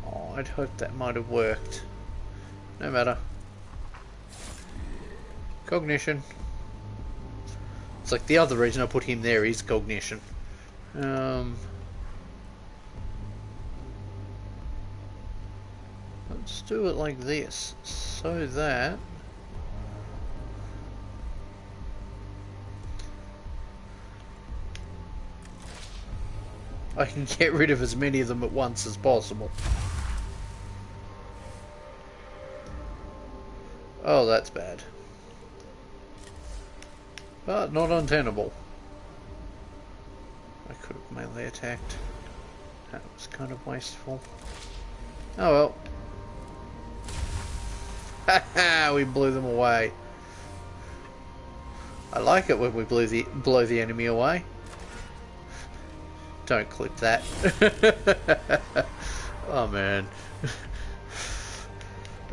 Oh, I'd hoped that might have worked. No matter. Cognition. It's like the other reason I put him there is cognition. Let's do it like this, so that I can get rid of as many of them at once as possible. Oh, that's bad. But not untenable. I could have melee attacked. That was kind of wasteful. Oh well. Haha, we blew them away. I like it when we blow the enemy away. Don't clip that. Oh man.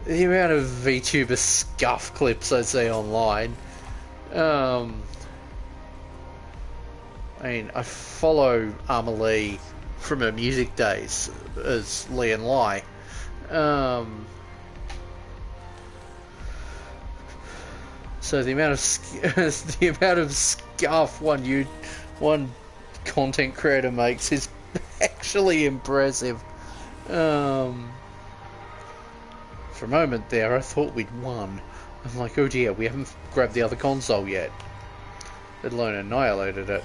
The amount of VTuber scuff clips I see online. I mean, I follow Armour Lee from her music days as Lee and Lai. So the amount of scuff one content creator makes is actually impressive. For a moment there, I thought we'd won. I'm like, oh dear, we haven't grabbed the other console yet, let alone annihilated it.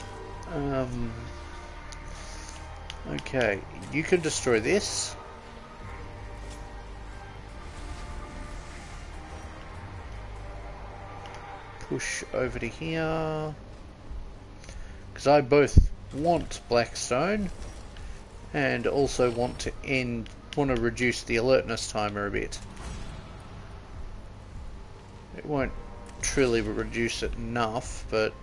Okay, you can destroy this. Push over to here, because I both want Blackstone and also want to reduce the alertness timer a bit. It won't truly reduce it enough, but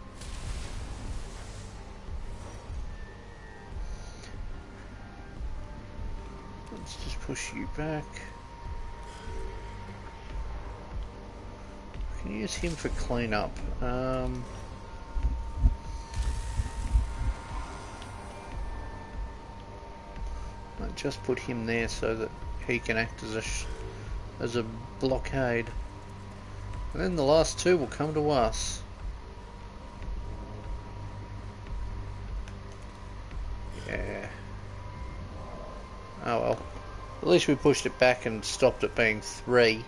let's just push you back. can use him for cleanup. I just put him there so that he can act as a blockade. And then the last two will come to us. Yeah. Oh well. At least we pushed it back and stopped it being 3.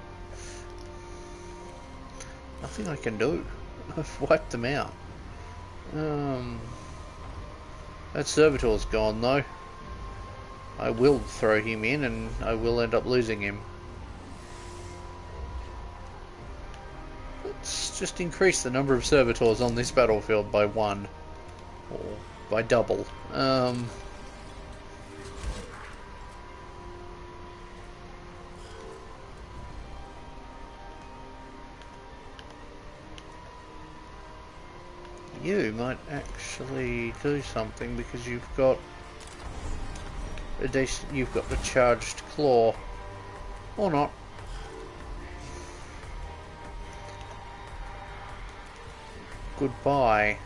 Nothing I can do. I've wiped them out. That servitor's gone though. I will throw him in and I will end up losing him. Let's just increase the number of servitors on this battlefield by 1. Or by double. You might actually do something because you've got the charged claw, or not. Goodbye.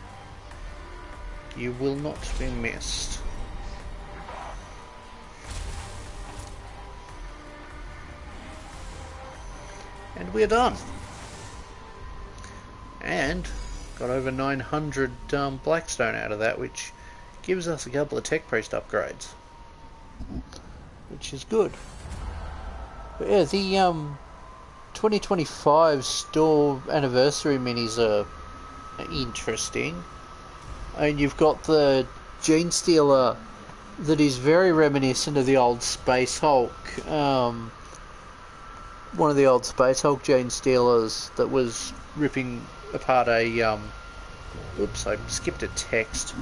You will not be missed. And we're done. And got over 900 Blackstone out of that, which gives us a couple of Tech Priest upgrades, which is good. But yeah, the 2025 store anniversary minis are interesting. And you've got the Gene Stealer that is very reminiscent of the old Space Hulk. One of the old Space Hulk Gene Stealers that was ripping apart a oops, I skipped a text.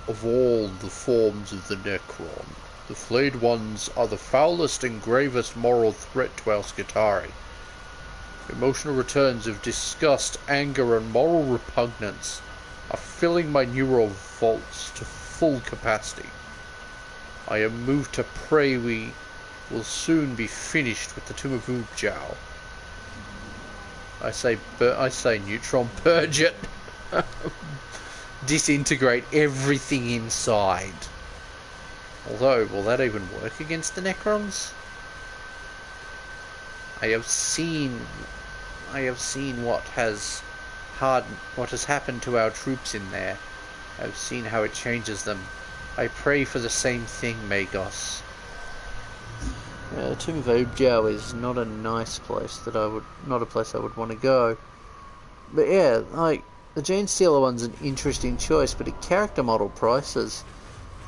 Of all the forms of the Necron, the flayed ones are the foulest and gravest moral threat to our Skitarii. Emotional returns of disgust, anger, and moral repugnance are filling my neural vaults to full capacity. I am moved to pray we will soon be finished with the Tomb of Ubjao. I say neutron purge it. Disintegrate everything inside. Although, will that even work against the Necrons? I have seen what has happened to our troops in there. I've seen how it changes them. I pray for the same thing, Magos. Tomb of Ubjao is not a nice place not a place I would want to go. But yeah, like, the Gene Stealer one's an interesting choice, but at character model prices,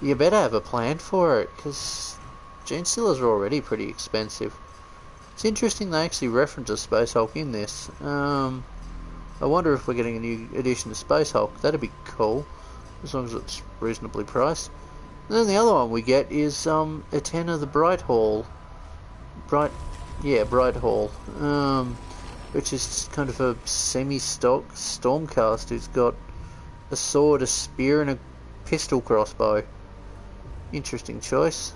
you better have a plan for it, because Gene Stealers are already pretty expensive. It's interesting they actually reference a Space Hulk in this. I wonder if we're getting a new edition of Space Hulk. That'd be cool, as long as it's reasonably priced. And then the other one we get is Eterna the Bright Hall. Bright Hall. Which is kind of a semi-stock Stormcast who's got a sword, a spear, and a pistol crossbow. Interesting choice.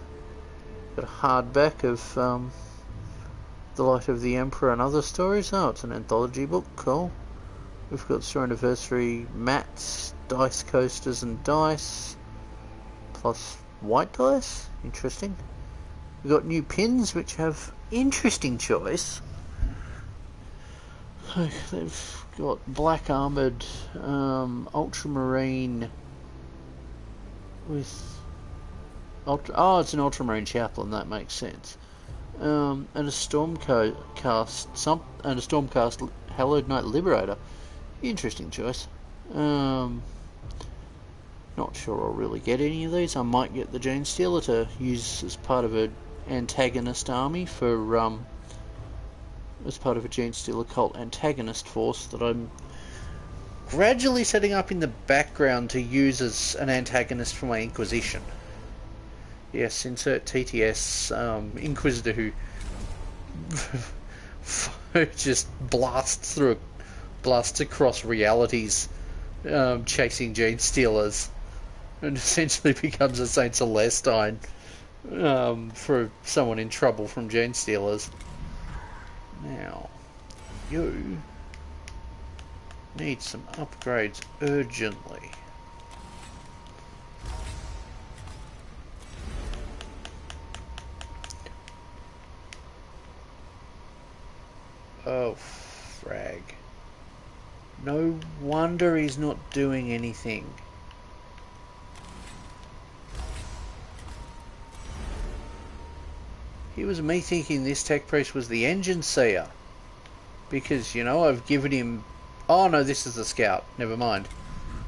Got a hardback of The Light of the Emperor and Other Stories. Oh, it's an anthology book. Cool. We've got store anniversary mats, dice coasters and dice, plus white dice. Interesting. We've got new pins which have interesting choice. They've got black armoured ultramarine with it's an ultramarine chaplain, that makes sense. And a Stormcast Hallowed Knight Liberator. Interesting choice. Not sure I'll really get any of these. I might get the Gene Stealer to use as part of an antagonist army for as part of a Gene Stealer cult antagonist force that I'm gradually setting up in the background to use as an antagonist for my Inquisition. Yes, insert TTS Inquisitor who just blasts across realities, chasing Gene Stealers, and essentially becomes a Saint Celestine for someone in trouble from gene stealers. Now, you need some upgrades urgently. Oh, frag. No wonder he's not doing anything. It was me thinking this tech priest was the engine seer. Because, you know, I've given him... Oh no, this is the scout. Never mind.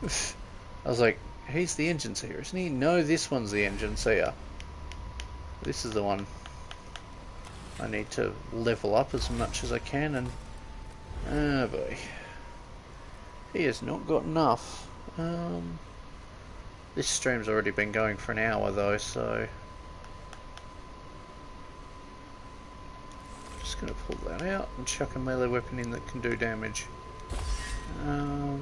I was like, he's the engine seer, isn't he? No, this one's the engine seer. This is the one. I need to level up as much as I can, and... oh boy. He has not got enough. This stream's already been going for an hour though, so... just going to pull that out and chuck a melee weapon in that can do damage. Have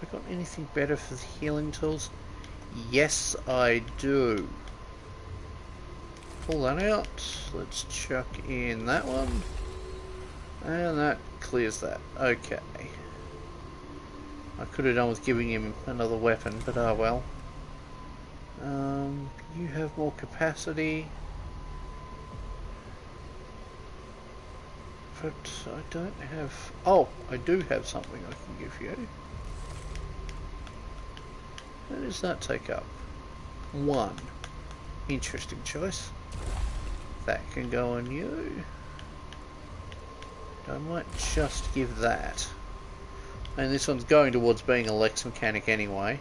I got anything better for the healing tools? Yes, I do. Pull that out. Let's chuck in that one. And that clears that. Okay. I could have done with giving him another weapon, but oh well. You have more capacity. But I don't have... oh, I do have something I can give you. What does that take up? 1. Interesting choice. That can go on you. I might just give that. And this one's going towards being a Lex mechanic anyway.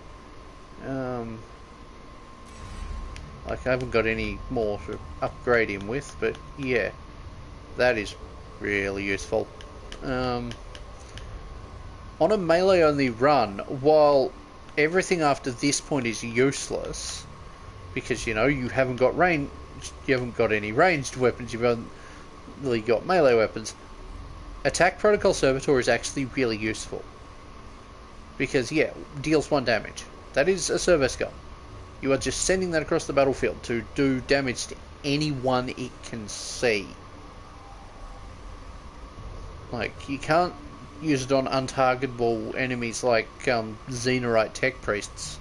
Like I haven't got any more to upgrade him with, but yeah, that is really useful. On a melee only run, while everything after this point is useless, because you know you haven't got any ranged weapons, you've only got melee weapons. Attack Protocol Servitor is actually really useful because yeah, deals 1 damage. That is a service gun. You are just sending that across the battlefield to do damage to anyone it can see. Like, you can't use it on untargetable enemies like Xenorite Tech Priests.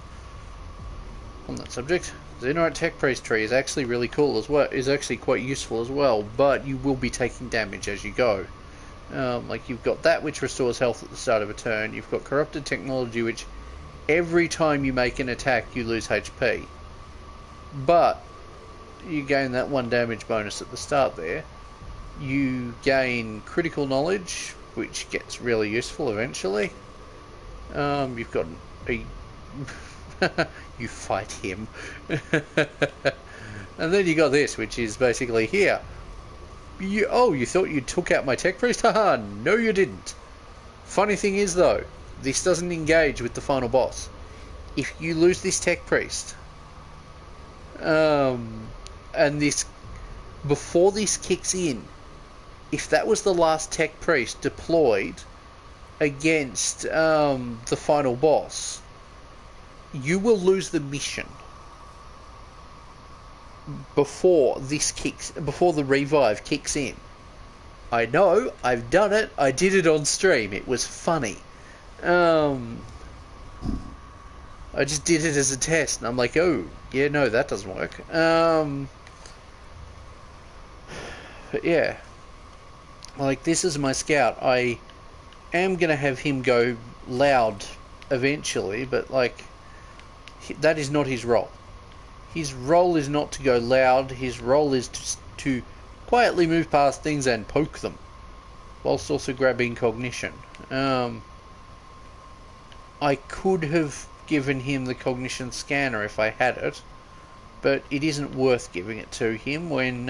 On that subject, Xenorite Tech Priest tree is actually really cool as well. Is actually quite useful as well, but you will be taking damage as you go. Like you've got that which restores health at the start of a turn. You've got Corrupted Technology, which every time you make an attack you lose HP. But you gain that 1 damage bonus at the start there. You gain critical knowledge, which gets really useful eventually. You've got a... you fight him. And then you got this, which is basically here. You thought you took out my tech priest? Haha, no you didn't. Funny thing is though, this doesn't engage with the final boss. If you lose this tech priest, and this, before this kicks in, if that was the last tech priest deployed against the final boss, you will lose the mission before the revive kicks in. I know, I've done it. I did it on stream. It was funny. I just did it as a test, and I'm like, oh, yeah, no, that doesn't work. But yeah, like, this is my scout. I am gonna have him go loud eventually, but like, that is not his role. His role is not to go loud. His role is to quietly move past things and poke them, whilst also grabbing cognition. I could have given him the cognition scanner if I had it, but it isn't worth giving it to him when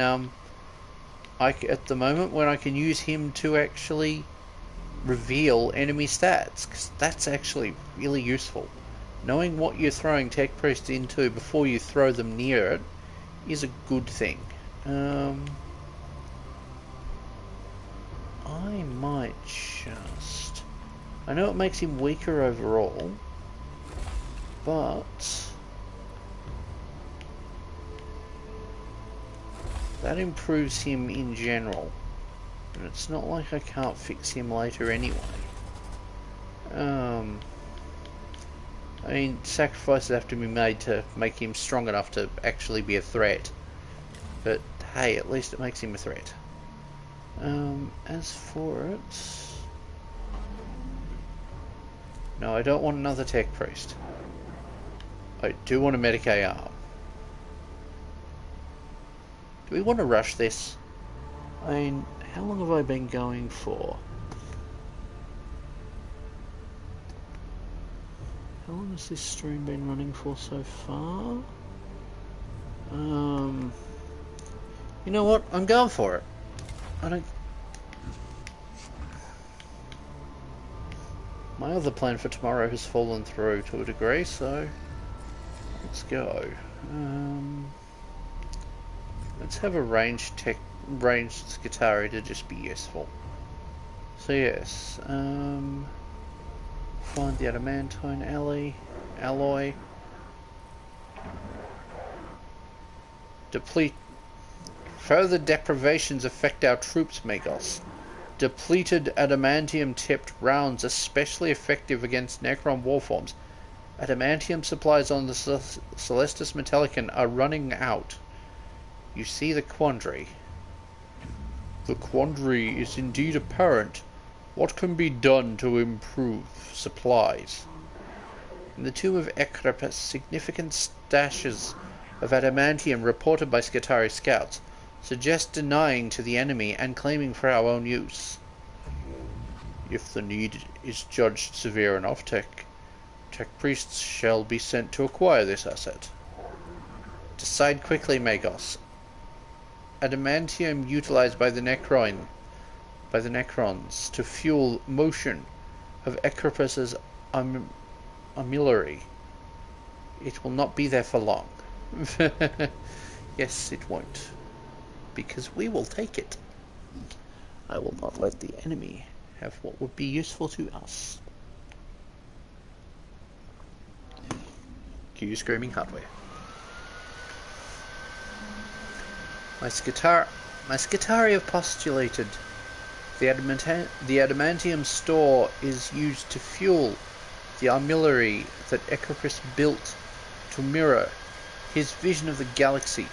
at the moment when I can use him to actually reveal enemy stats, because that's actually really useful. Knowing what you're throwing tech priests into before you throw them near it is a good thing. I might just... I know it makes him weaker overall, but That improves him in general. And it's not like I can't fix him later anyway. I mean, sacrifices have to be made to make him strong enough to actually be a threat. But hey, at least it makes him a threat. As for it... No, I don't want another tech priest. I do want a medic AR. Do we want to rush this? I mean, how long have I been going for? How long has this stream been running for so far? You know what? I'm going for it. My other plan for tomorrow has fallen through to a degree, so let's go. Let's have a ranged Skitari to just be useful. So yes, find the adamantine alloy. Deplete. Further deprivations affect our troops, Magos. Depleted adamantium-tipped rounds especially effective against Necron warforms. Adamantium supplies on the Celestus Metallicon are running out. You see the quandary. The quandary is indeed apparent. What can be done to improve supplies? In the tomb of Ekrapus, significant stashes of adamantium reported by Skitari scouts suggest denying to the enemy and claiming for our own use. If the need is judged severe enough, tech priests shall be sent to acquire this asset. Decide quickly, Magos. Adamantium utilized by the Necrons to fuel motion of Ekrapus's armillary. It will not be there for long. Yes, it won't. Because we will take it. I will not let the enemy have what would be useful to us. Cue screaming hardware. My Skitari have postulated the adamantium store is used to fuel the armillary that Ekrapus built to mirror his vision of the galaxy.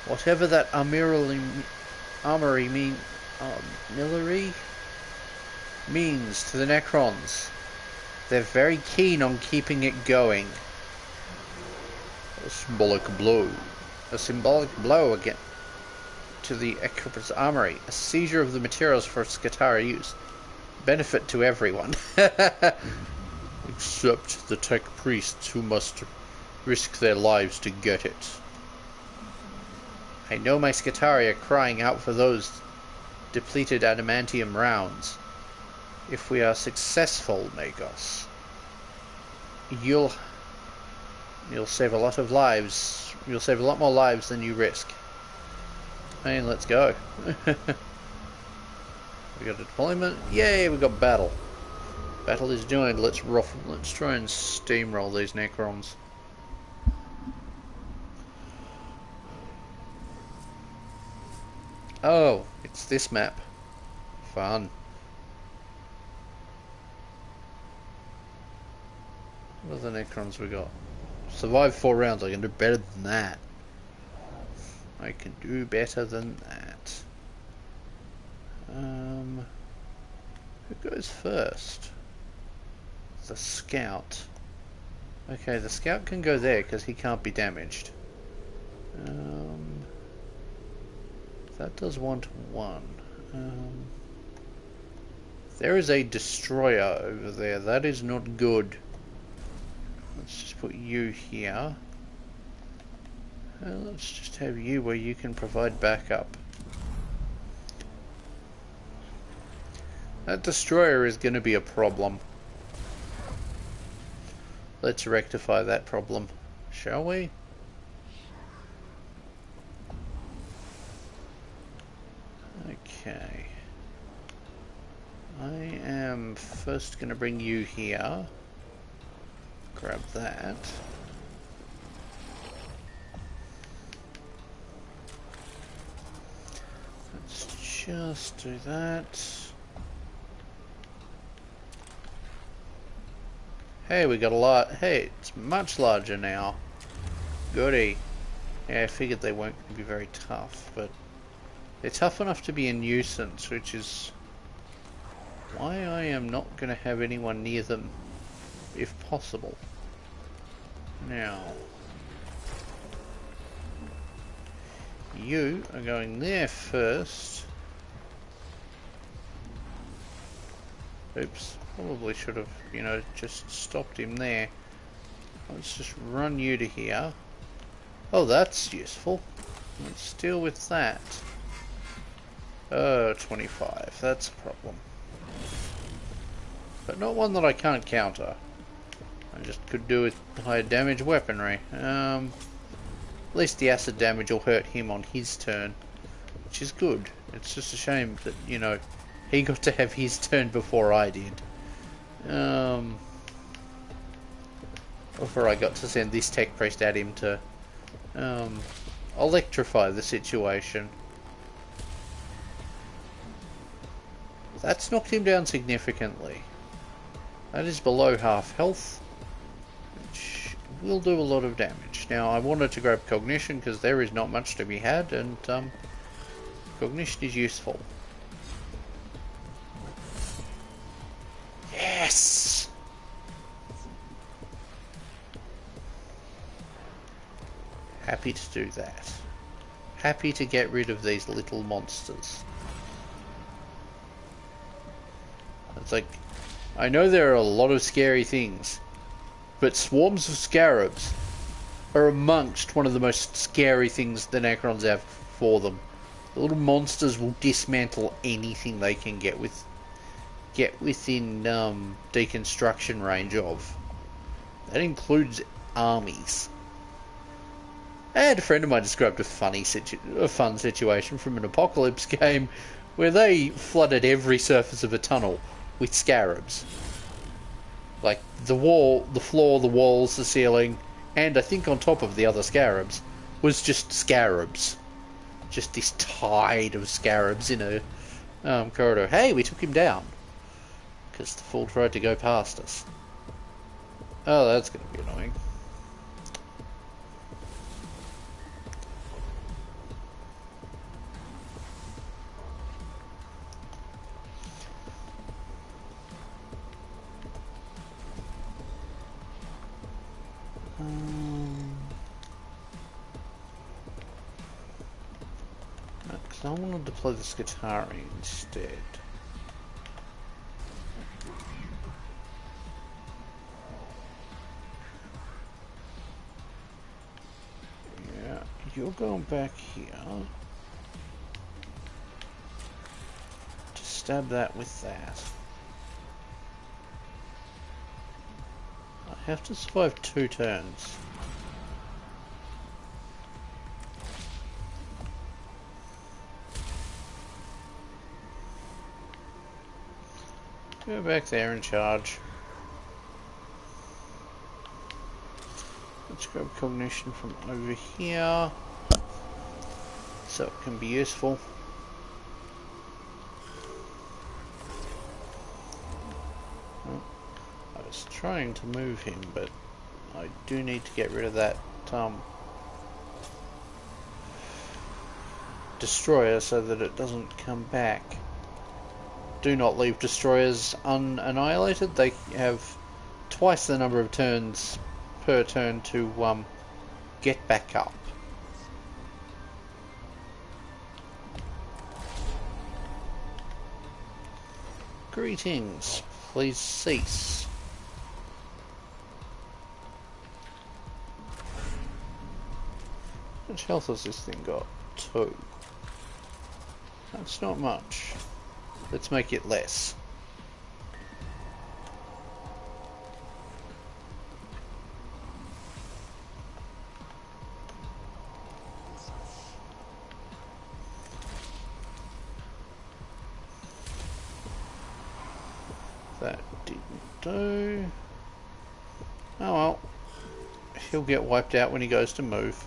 Whatever that armillary means to the Necrons, they're very keen on keeping it going. A symbolic blow again to the Ekrapus armory. A seizure of the materials for Skitari use. Benefit to everyone. Except the tech priests who must risk their lives to get it. I know my Skitari are crying out for those depleted adamantium rounds. If we are successful, Magos, you'll save a lot of lives. You'll save a lot more lives than you risk. And let's go. We got a deployment. Yay, we got battle. Battle is joined. Let's try and steamroll these Necrons. Oh, it's this map. Fun. What other Necrons we got? Survive 4 rounds. I can do better than that. I can do better than that. Who goes first? The scout. Okay, the scout can go there because he can't be damaged. That does 1-to-1. There is a destroyer over there. That is not good. Let's just put you here. Let's just have you where you can provide backup. That destroyer is going to be a problem. Let's rectify that problem, shall we? Okay. I am first going to bring you here. Grab that. just do that. Hey, we got a lot. Hey, it's much larger now. Goody. Yeah, I figured they weren't going to be very tough, but they're tough enough to be a nuisance, which is why I am not going to have anyone near them, if possible. Now, you are going there first. Oops, probably should have, you know, just stopped him there. Let's just run you to here. Oh, that's useful. Let's deal with that. 25, that's a problem. But not one that I can't counter. I just could do with higher damage weaponry. At least the acid damage will hurt him on his turn, which is good. It's just a shame that, you know, he got to have his turn before I did. Before I got to send this tech priest at him to electrify the situation. That's knocked him down significantly. That is below half health, which will do a lot of damage. Now, I wanted to grab cognition because there is not much to be had, and cognition is useful. Yes! Happy to do that. Happy to get rid of these little monsters. It's like, I know there are a lot of scary things, but swarms of scarabs are amongst one of the most scary things the Necrons have for them. The little monsters will dismantle anything they can get within deconstruction range of. That includes armies. I had a friend of mine described a fun situation from an apocalypse game where they flooded every surface of a tunnel with scarabs. Like the wall, the floor, the walls, the ceiling, and I think on top of the other scarabs was just scarabs. Just this tide of scarabs in a corridor. Hey, we took him down because the fool tried to go past us. Oh, that's going to be annoying. I wanted to play the Skitarii instead. Yeah, you're going back here. Just stab that with that. I have to survive 2 turns. Go back there and charge. Let's grab cognition from over here, so it can be useful. Well, I was trying to move him, but I do need to get rid of that destroyer so that it doesn't come back. Do not leave destroyers unannihilated. They have twice the number of turns per turn to get back up. Greetings. Please cease. How much health has this thing got? 2. That's not much. Let's make it less. That didn't do. Oh well. He'll get wiped out when he goes to move.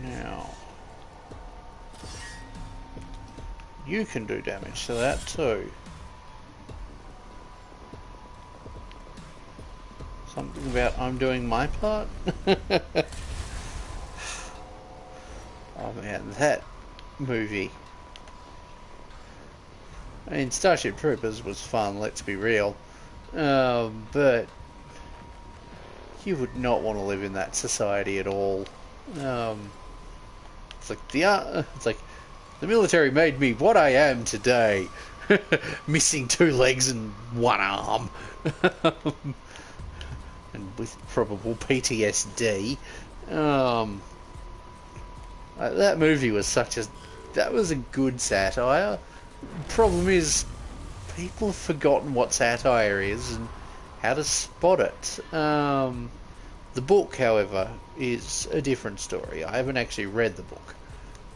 Now, you can do damage to that too. Something about I'm doing my part? Oh man, that movie. I mean, Starship Troopers was fun, let's be real. But you would not want to live in that society at all. It's like the military made me what I am today, missing 2 legs and 1 arm, and with probable PTSD. That movie was that was a good satire. Problem is, people have forgotten what satire is and how to spot it. The book, however, is a different story. I haven't actually read the book,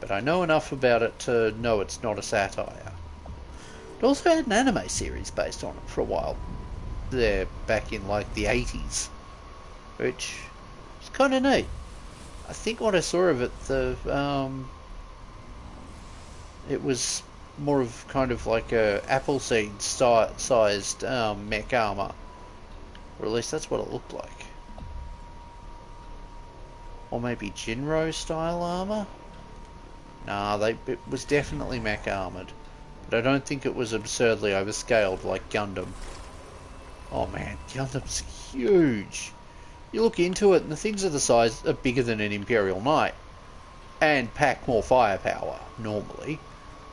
but I know enough about it to know it's not a satire. It also had an anime series based on it for a while there, back in like the 80s, which was kind of neat. I think what I saw of it, it was more of kind of like a Appleseed sized mech armor, or at least that's what it looked like. Or maybe Jinro style armor? Nah, it was definitely mech armored, but I don't think it was absurdly overscaled like Gundam. Oh man, Gundam's huge. You look into it and the things are bigger than an Imperial Knight, and pack more firepower normally.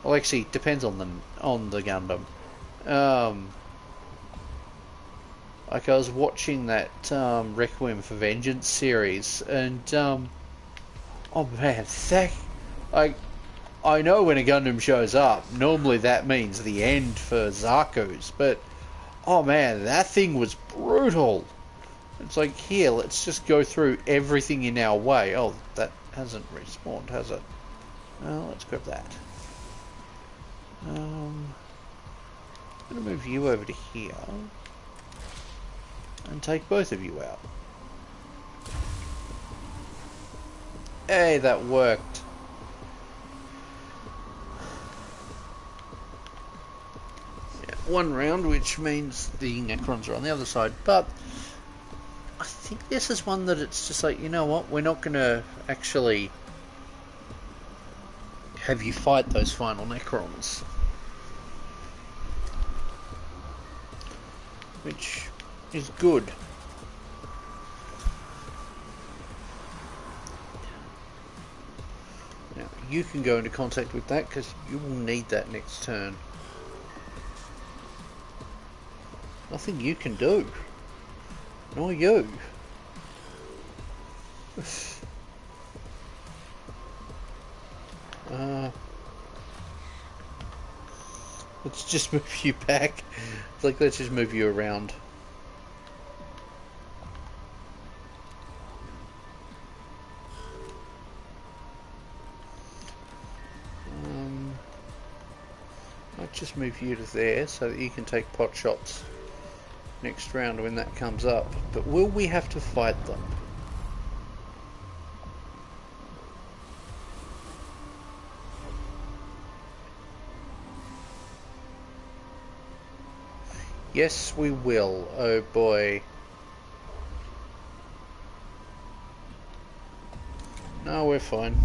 Well, actually, it depends on the Gundam. Like I was watching that Requiem for Vengeance series, and oh man, I know when a Gundam shows up, normally that means the end for Zaku's, but oh man, that thing was brutal. It's like, here, let's just go through everything in our way. Oh, that hasn't respawned, has it? Well, let's grab that. I'm going to move you over to here and take both of you out. Hey, that worked. Yeah, 1 round, which means the Necrons are on the other side, but I think this is one that it's just like, you know what, we're not going to actually have you fight those final Necrons. Which is good. Now, you can go into contact with that because you will need that next turn. Nothing you can do. Nor you. Let's just move you back. It's like, let's just move you around. I'll just move you to there so that you can take pot shots next round when that comes up. But will we have to fight them? Yes, we will. Oh boy. No, we're fine.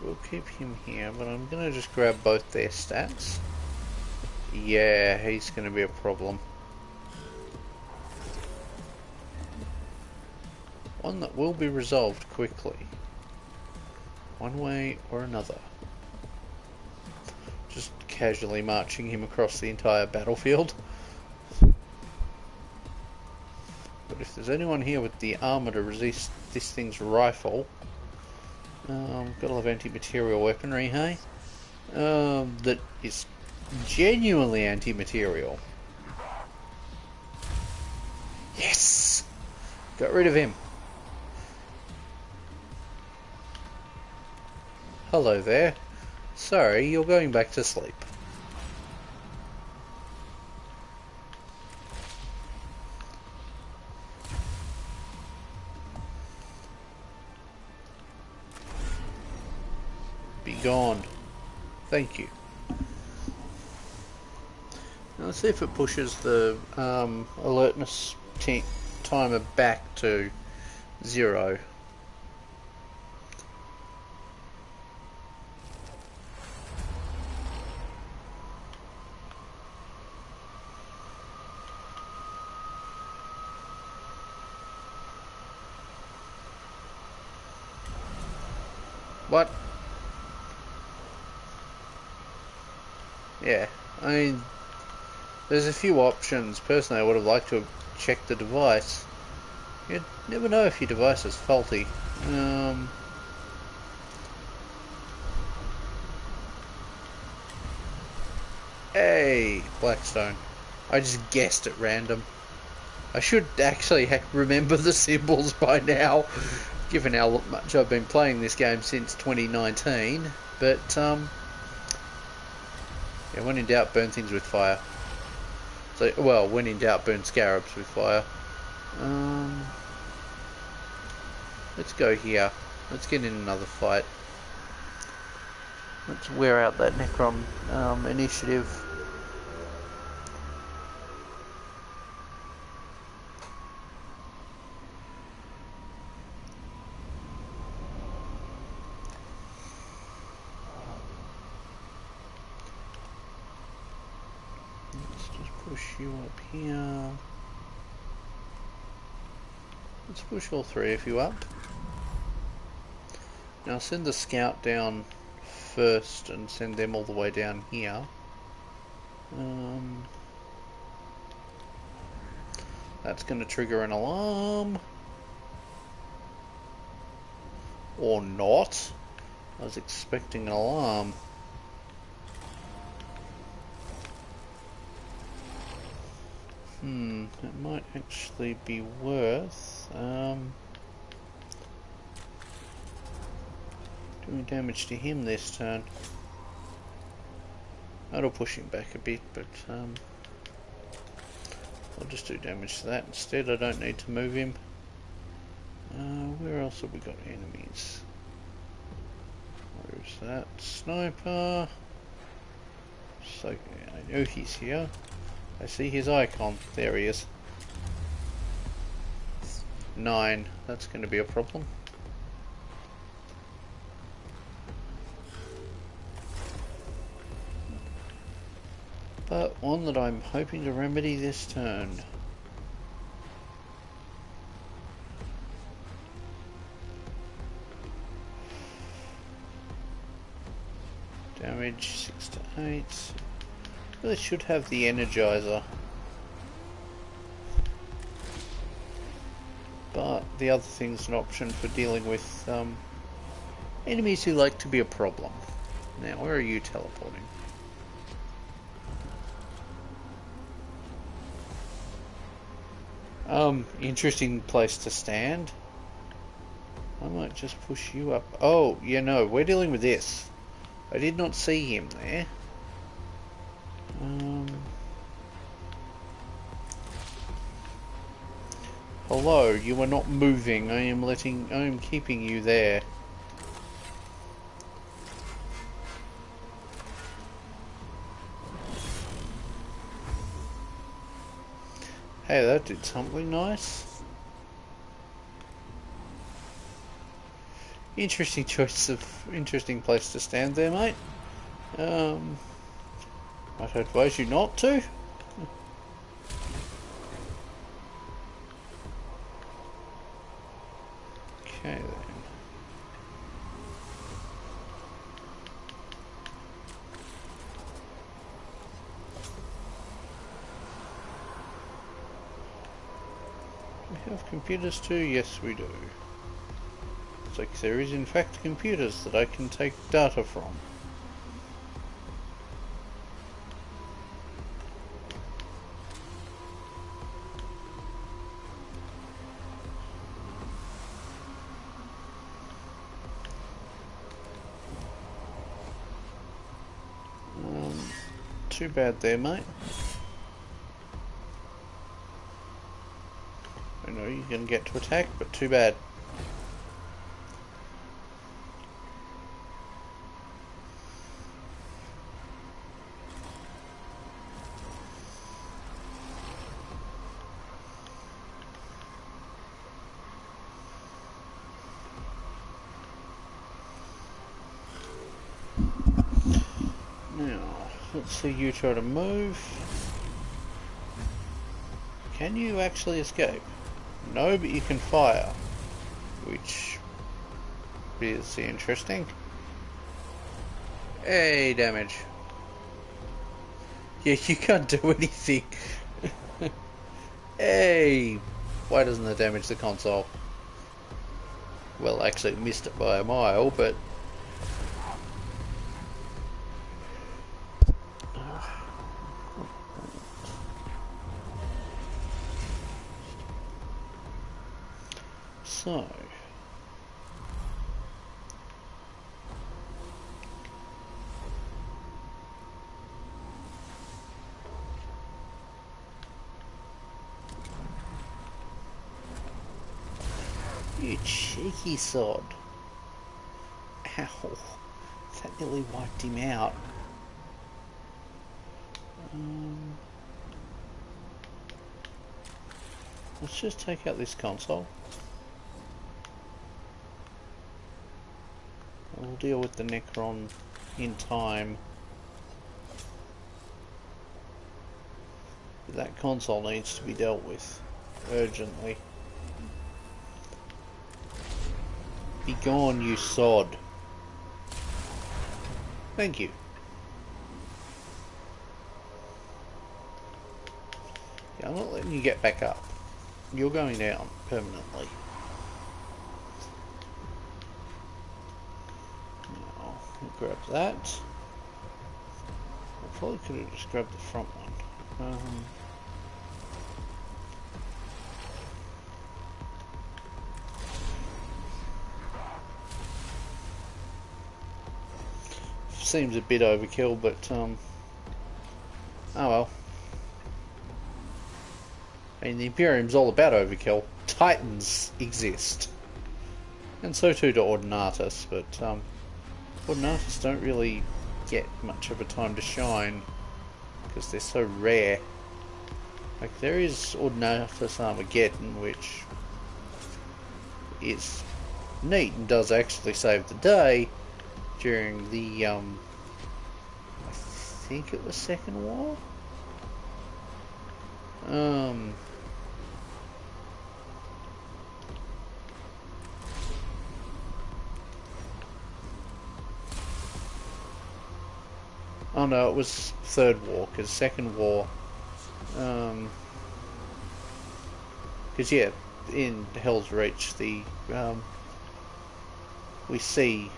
We'll keep him here, but I'm gonna just grab both their stats. Yeah, he's gonna be a problem. One that will be resolved quickly. One way or another. Just casually marching him across the entire battlefield. But if there's anyone here with the armor to resist this thing's rifle, gotta love anti-material weaponry, hey? That is genuinely anti-material. Yes! Got rid of him. Hello there. Sorry, you're going back to sleep. gone. Thank you. Now let's see if it pushes the alertness timer back to 0. What? Yeah, I mean, there's a few options. Personally, I would have liked to have checked the device. You'd never know if your device is faulty. Hey, Blackstone. I just guessed at random. I should actually remember the symbols by now, given how much I've been playing this game since 2019. But, yeah, when in doubt, burn things with fire. So, well, when in doubt, burn scarabs with fire. Let's go here. Let's get in another fight. Let's wear out that Necron initiative. Let's just push you up here. Let's push all 3 of you up. Now send the scout down first and send them all the way down here. That's going to trigger an alarm. Or not. I was expecting an alarm. It might actually be worth doing damage to him this turn. That'll push him back a bit, but I'll just do damage to that instead. I don't need to move him. Where else have we got enemies? Where's that? Sniper. So I know he's here. I see his icon. There he is. 9. That's going to be a problem. But one that I'm hoping to remedy this turn. Damage 6 to 8. Really should have the Energizer. But the other thing's an option for dealing with enemies who like to be a problem. Now, where are you teleporting? Interesting place to stand. I might just push you up. Oh, you know, we're dealing with this. I did not see him there. Hello, you are not moving. I am keeping you there. Hey, that did something nice. Interesting choice of interesting place to stand there, mate. I'd advise you not to. Okay then. We have computers too? Yes, we do. It's like there is in fact computers that I can take data from. Too bad there, mate. I know you're going to get to attack, but too bad. Let's see you try to move. Can you actually escape? No, but you can fire, which is interesting. Hey, damage. Yeah, you can't do anything. Hey! Why doesn't it damage the console? Well, actually, it missed it by a mile, but... So... You cheeky sod. Ow. That nearly wiped him out. Let's just take out this console. We'll deal with the Necron in time. That console needs to be dealt with urgently. Be gone, you sod. Thank you. Yeah, I'm not letting you get back up. You're going down permanently. Now, we'll grab that. I probably could have just grabbed the front one. Seems a bit overkill, but oh well. I mean, the Imperium's all about overkill. Titans exist, and so too do Ordinatus, but Ordinatus don't really get much of a time to shine because they're so rare. Like, there is Ordinatus Armageddon, which is neat and does actually save the day during the I think it was Second War. Oh no, it was Third War, because Second War, because yeah, in Hell's Reach, the we see,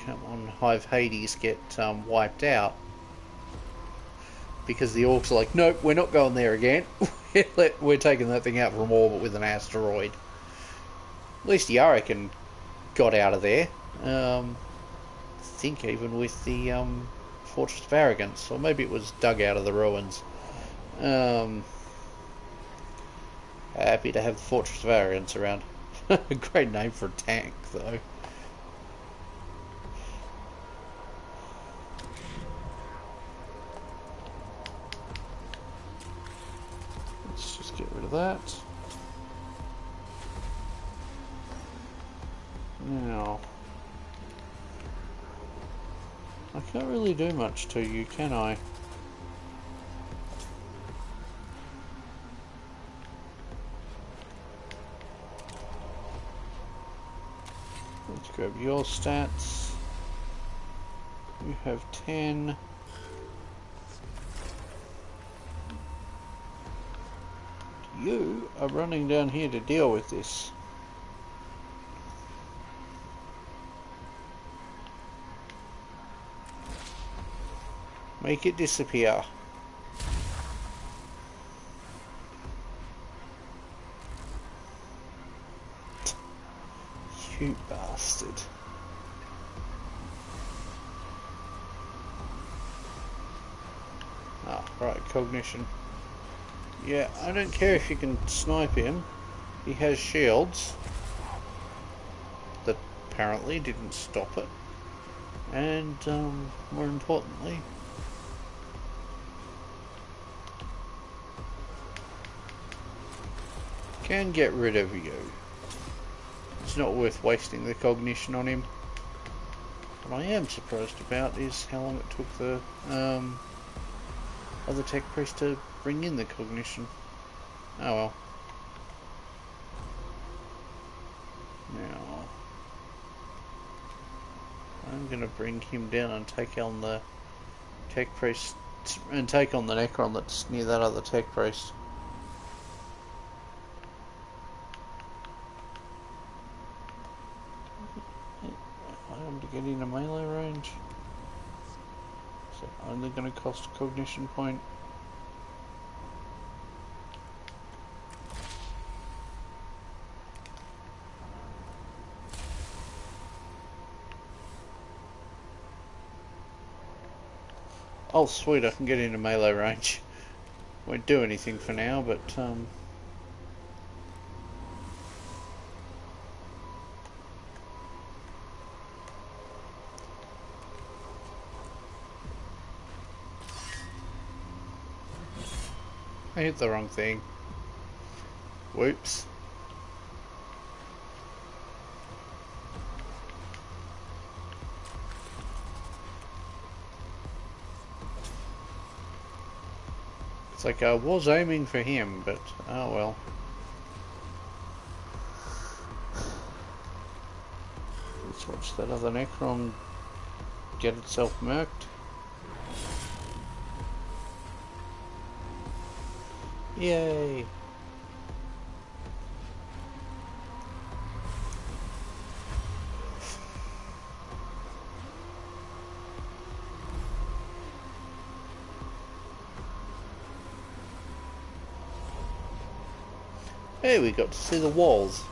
come on, Hive Hades get wiped out because the orcs are like, nope, we're not going there again. We're taking that thing out from orbit with an asteroid. At least Yarikan got out of there. I think even with the Fortress of Arrogance, or maybe it was dug out of the ruins. Happy to have the Fortress of Arrogance around. Great name for a tank, though. Let's just get rid of that. Now, I can't really do much to you, can I? Let's grab your stats. You have 10. You are running down here to deal with this. Make it disappear. You bastard. Ah, right, cognition. Yeah, I don't care if you can snipe him. He has shields that apparently didn't stop it. And, more importantly, can get rid of you. It's not worth wasting the cognition on him. What I am surprised about is how long it took the other tech priest to bring in the cognition. Oh well. Now, I'm going to bring him down and take on the tech priest, and take on the Necron that's near that other tech priest. I'm to get in a melee range. Is it only going to cost a cognition point? Oh sweet, I can get into melee range. Won't do anything for now, but I hit the wrong thing. Whoops. It's like I was aiming for him, but oh well. Let's watch that other Necron get itself murked. Yay! Hey, we got to see the walls.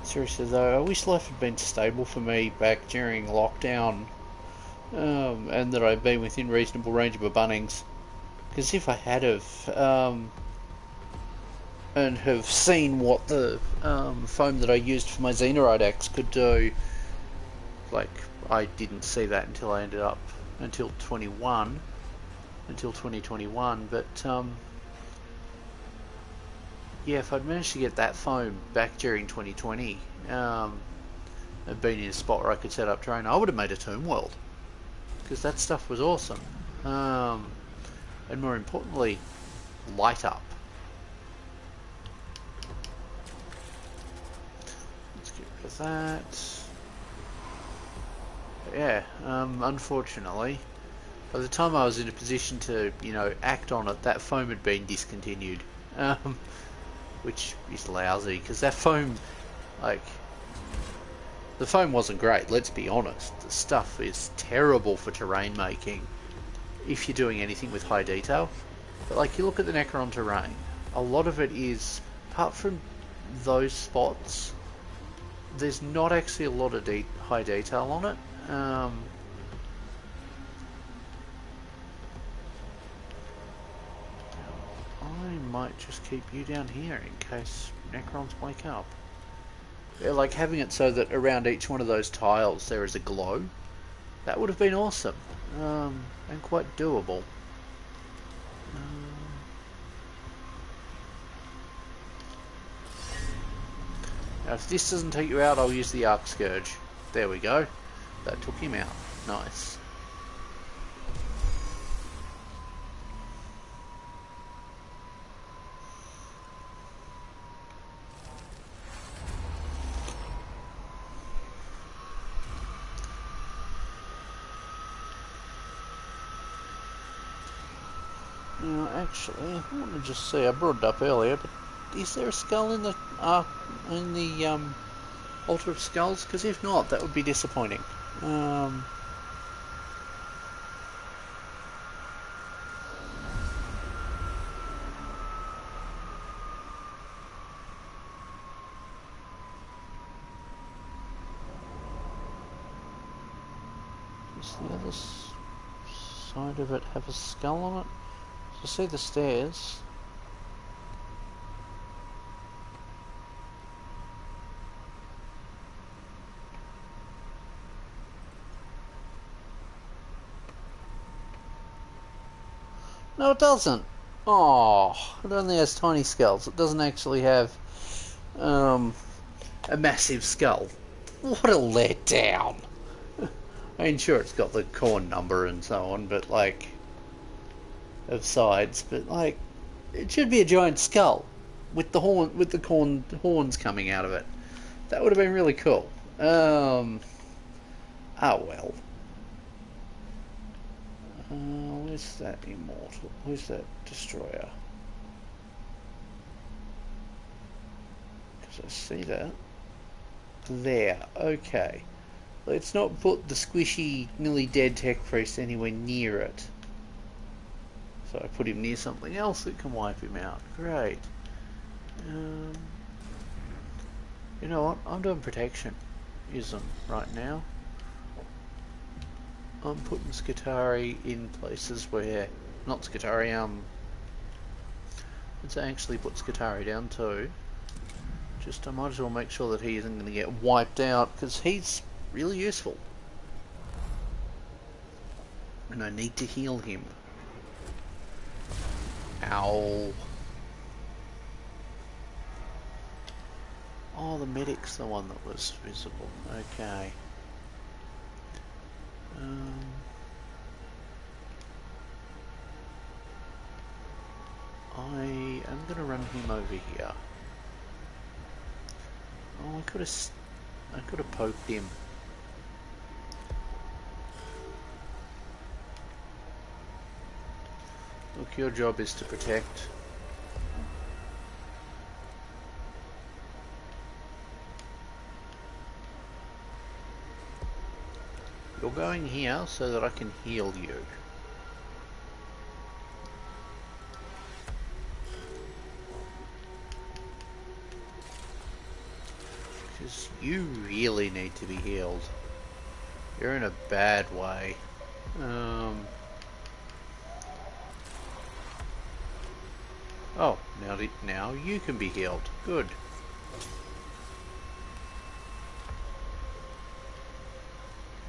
Seriously though, I wish life had been stable for me back during lockdown, and that I'd been within reasonable range of a Bunnings. Because if I had and have seen what the foam that I used for my Xenorite axe could do, like, I didn't see that until I ended up, until 2021, but yeah, if I'd managed to get that foam back during 2020 and been in a spot where I could set up terrain, I would have made a tomb world, because that stuff was awesome, and more importantly, light up. Let's get rid of that. But yeah, unfortunately, by the time I was in a position to, you know, act on it, that foam had been discontinued, which is lousy, because that foam, like, the foam wasn't great, let's be honest. The stuff is terrible for terrain making, if you're doing anything with high detail. But like, you look at the Necron terrain, a lot of it is, apart from those spots, there's not actually a lot of high detail on it. I might just keep you down here in case Necrons wake up. Yeah, like having it so that around each one of those tiles there is a glow. That would have been awesome, and quite doable. Now if this doesn't take you out, I'll use the Arc Scourge. There we go. That took him out. Nice. Now, actually, I want to just see. I brought it up earlier, but is there a skull in the Altar of Skulls? Because if not, that would be disappointing. Does the other side of it have a skull on it? So see the stairs. No, it doesn't. Oh, it only has tiny skulls. It doesn't actually have a massive skull. What a letdown. I mean, sure, it's got the corn number and so on, but like, of sides, but like, it should be a giant skull with the corn horns coming out of it. That would have been really cool. Oh well. Where's that immortal? Where's that destroyer? Because I see that. There. Okay. Let's not put the squishy, nearly dead tech priest anywhere near it. So I put him near something else that can wipe him out. Great. You know what? I'm doing protection. Ism right now. I'm putting Skitari in places where... Not Skitari, let's actually put Skitari down too. Just I might as well make sure that he isn't going to get wiped out, because he's really useful. And I need to heal him. Ow. Oh, the medic's the one that was visible. Okay. I am going to run him over here. Oh, I could have poked him. Look, your job is to protect. You're going here so that I can heal you. Because you really need to be healed. You're in a bad way. Oh, now you can be healed. Good.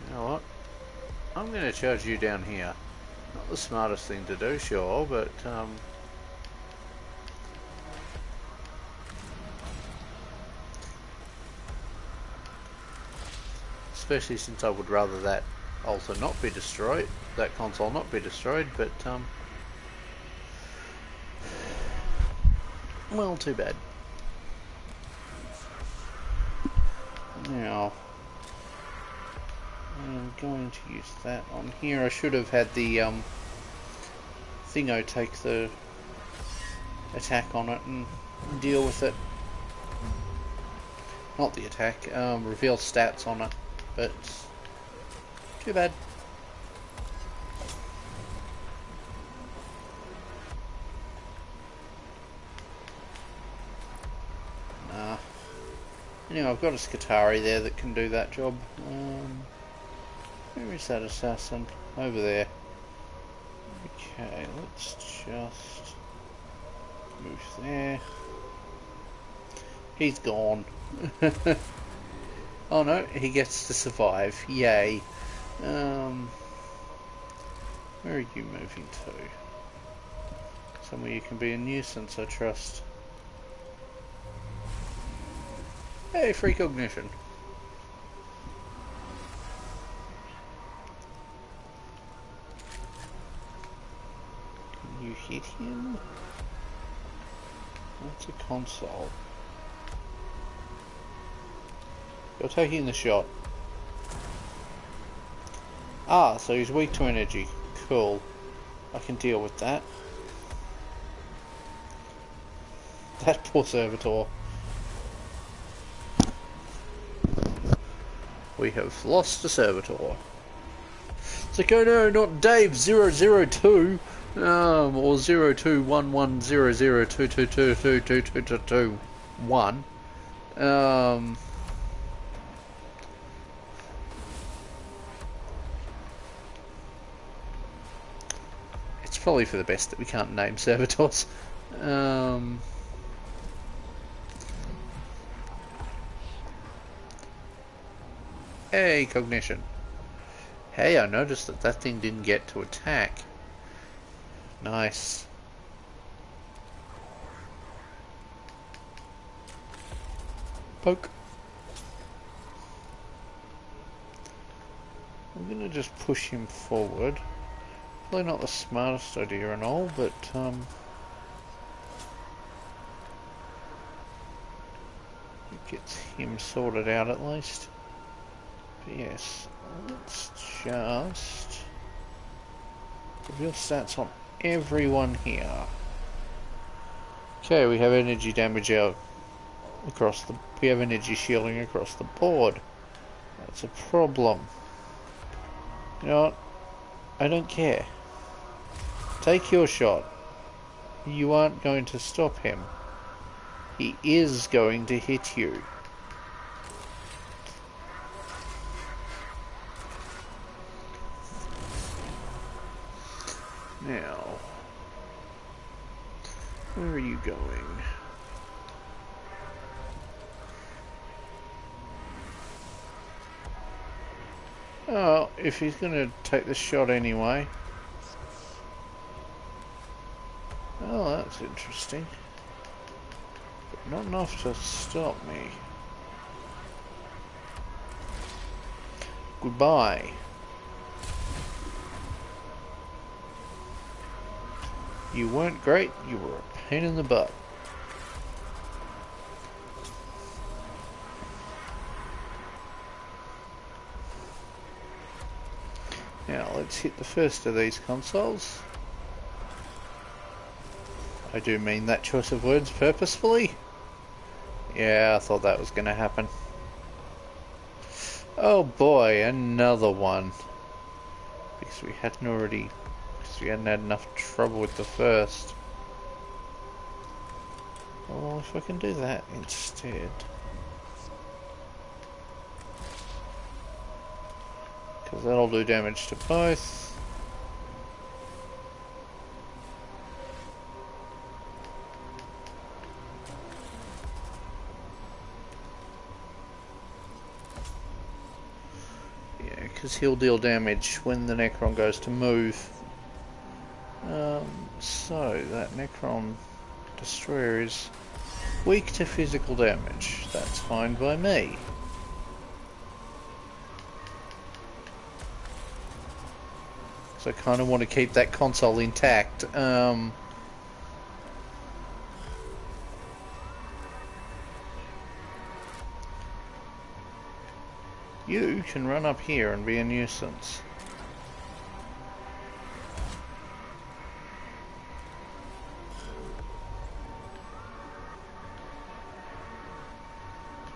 You know what? I'm going to charge you down here. Not the smartest thing to do, sure, but especially since I would rather that altar not be destroyed, that console not be destroyed, but well, too bad. Now I'm going to use that on here. I should have had the thingo take the attack on it and deal with it. Not the attack, reveal stats on it, but too bad. Nah. Anyway, I've got a Skitari there that can do that job. Where is that assassin? Over there. Okay, let's just move there. He's gone. Oh no, he gets to survive. Yay. Where are you moving to? Somewhere you can be a nuisance, I trust. Hey, free cognition. Can you hit him? That's a console. You're taking the shot. Ah, so he's weak to energy. Cool. I can deal with that. That poor servitor. We have lost a servitor. It's like, oh no, not Dave 002, or 0211002222222221. It's probably for the best that we can't name servitors. Hey, cognition. Hey, I noticed that that thing didn't get to attack. Nice. Poke. gonna just push him forward. Probably not the smartest idea and all, but it gets him sorted out at least. But yes, let's just reveal stats on everyone here. Okay, we have energy damage out across the. We have energy shielding across the board. That's a problem. You know what? I don't care. Take your shot. You aren't going to stop him. He is going to hit you. Now, where are you going? Oh, if he's going to take the shot anyway. Oh, that's interesting. But not enough to stop me. Goodbye. You weren't great, you were a pain in the butt. Now let's hit the first of these consoles. I do mean that choice of words purposefully. Yeah, I thought that was going to happen. Oh boy, another one. Because we hadn't had enough trouble with the first. Well, if I can do that instead. Because that'll do damage to both. Yeah, because he'll deal damage when the Necron goes to move. So that Necron Destroyer is weak to physical damage. That's fine by me. So I kind of want to keep that console intact. You can run up here and be a nuisance.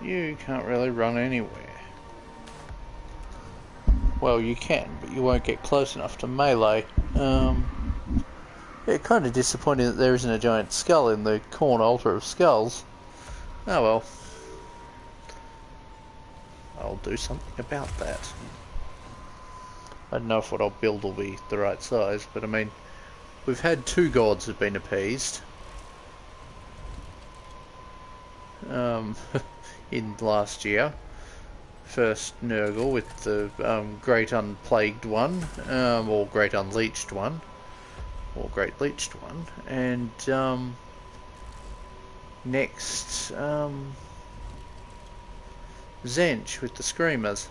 You can't really run anywhere. Well, you can, but you won't get close enough to melee. Yeah, kind of disappointing that there isn't a giant skull in the corn altar of skulls. Oh well. I'll do something about that. I don't know if what I'll build will be the right size, but I mean, we've had 2 gods have been appeased. In last year. First Nurgle with the Great Unplagued one, or Great Unleached one, or Great Leached one, and next Zench with the Screamers.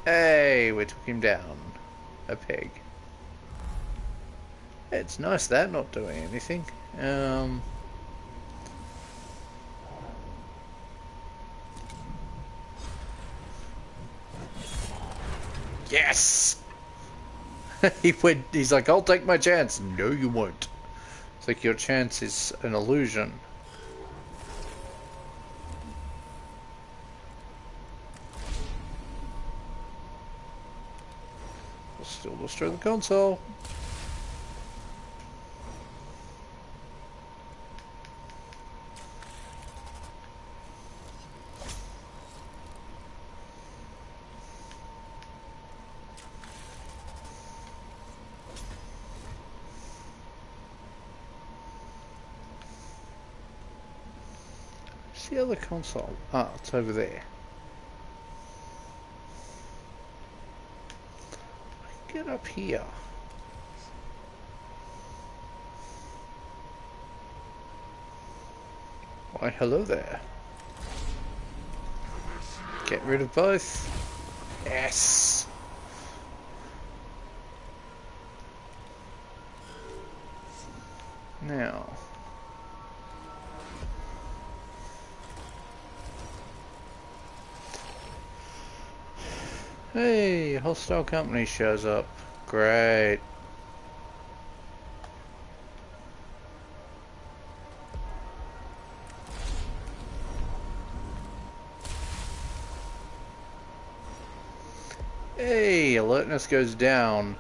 Hey, we took him down a peg. It's nice that, not doing anything. Yes! He's like, I'll take my chance. No, you won't. It's like your chance is an illusion. I'll still destroy the console. The other console? Ah, it's over there. Get up here. Why, hello there. Get rid of both. Yes. Now. Hey, a hostile company shows up. Great. Hey, alertness goes down.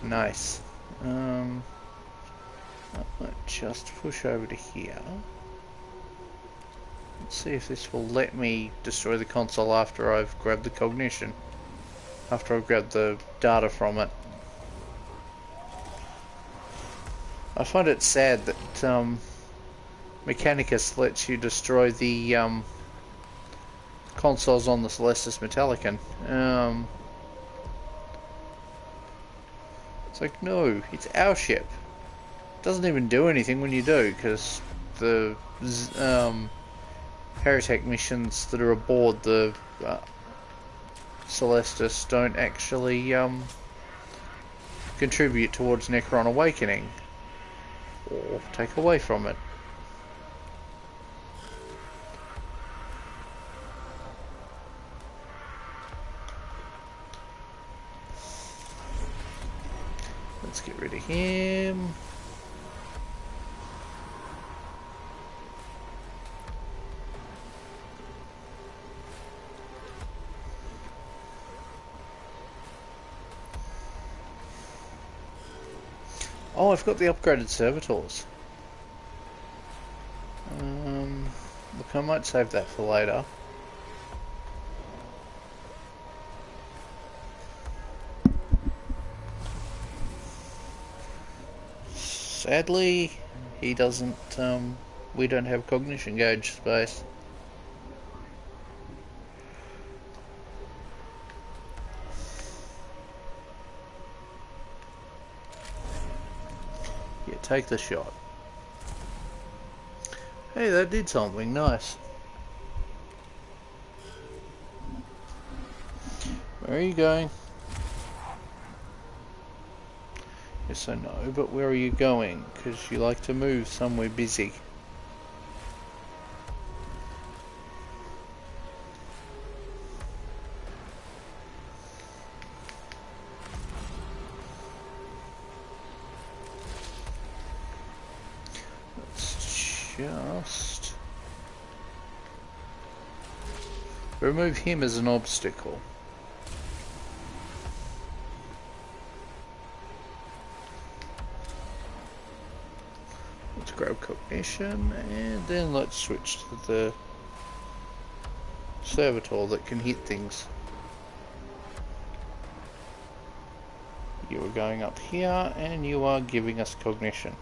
Nice. I might just push over to here. Let's see if this will let me destroy the console after I've grabbed the cognition. After I've grabbed the data from it. I find it sad that Mechanicus lets you destroy the consoles on the Celestis Metallicon. It's like, no, it's our ship. It doesn't even do anything when you do, because the Heretic missions that are aboard the Celestis don't actually contribute towards Necron Awakening or take away from it. Let's get rid of him. Oh, I've got the upgraded servitors. Look, I might save that for later. Sadly, he doesn't, we don't have cognition gauge space. Yeah, take the shot. Hey, that did something nice. Where are you going? Yes, I know, but where are you going? Because you like to move somewhere busy. Let's just remove him as an obstacle. Grab cognition, and then let's switch to the servitor that can hit things. You are going up here, and you are giving us cognition.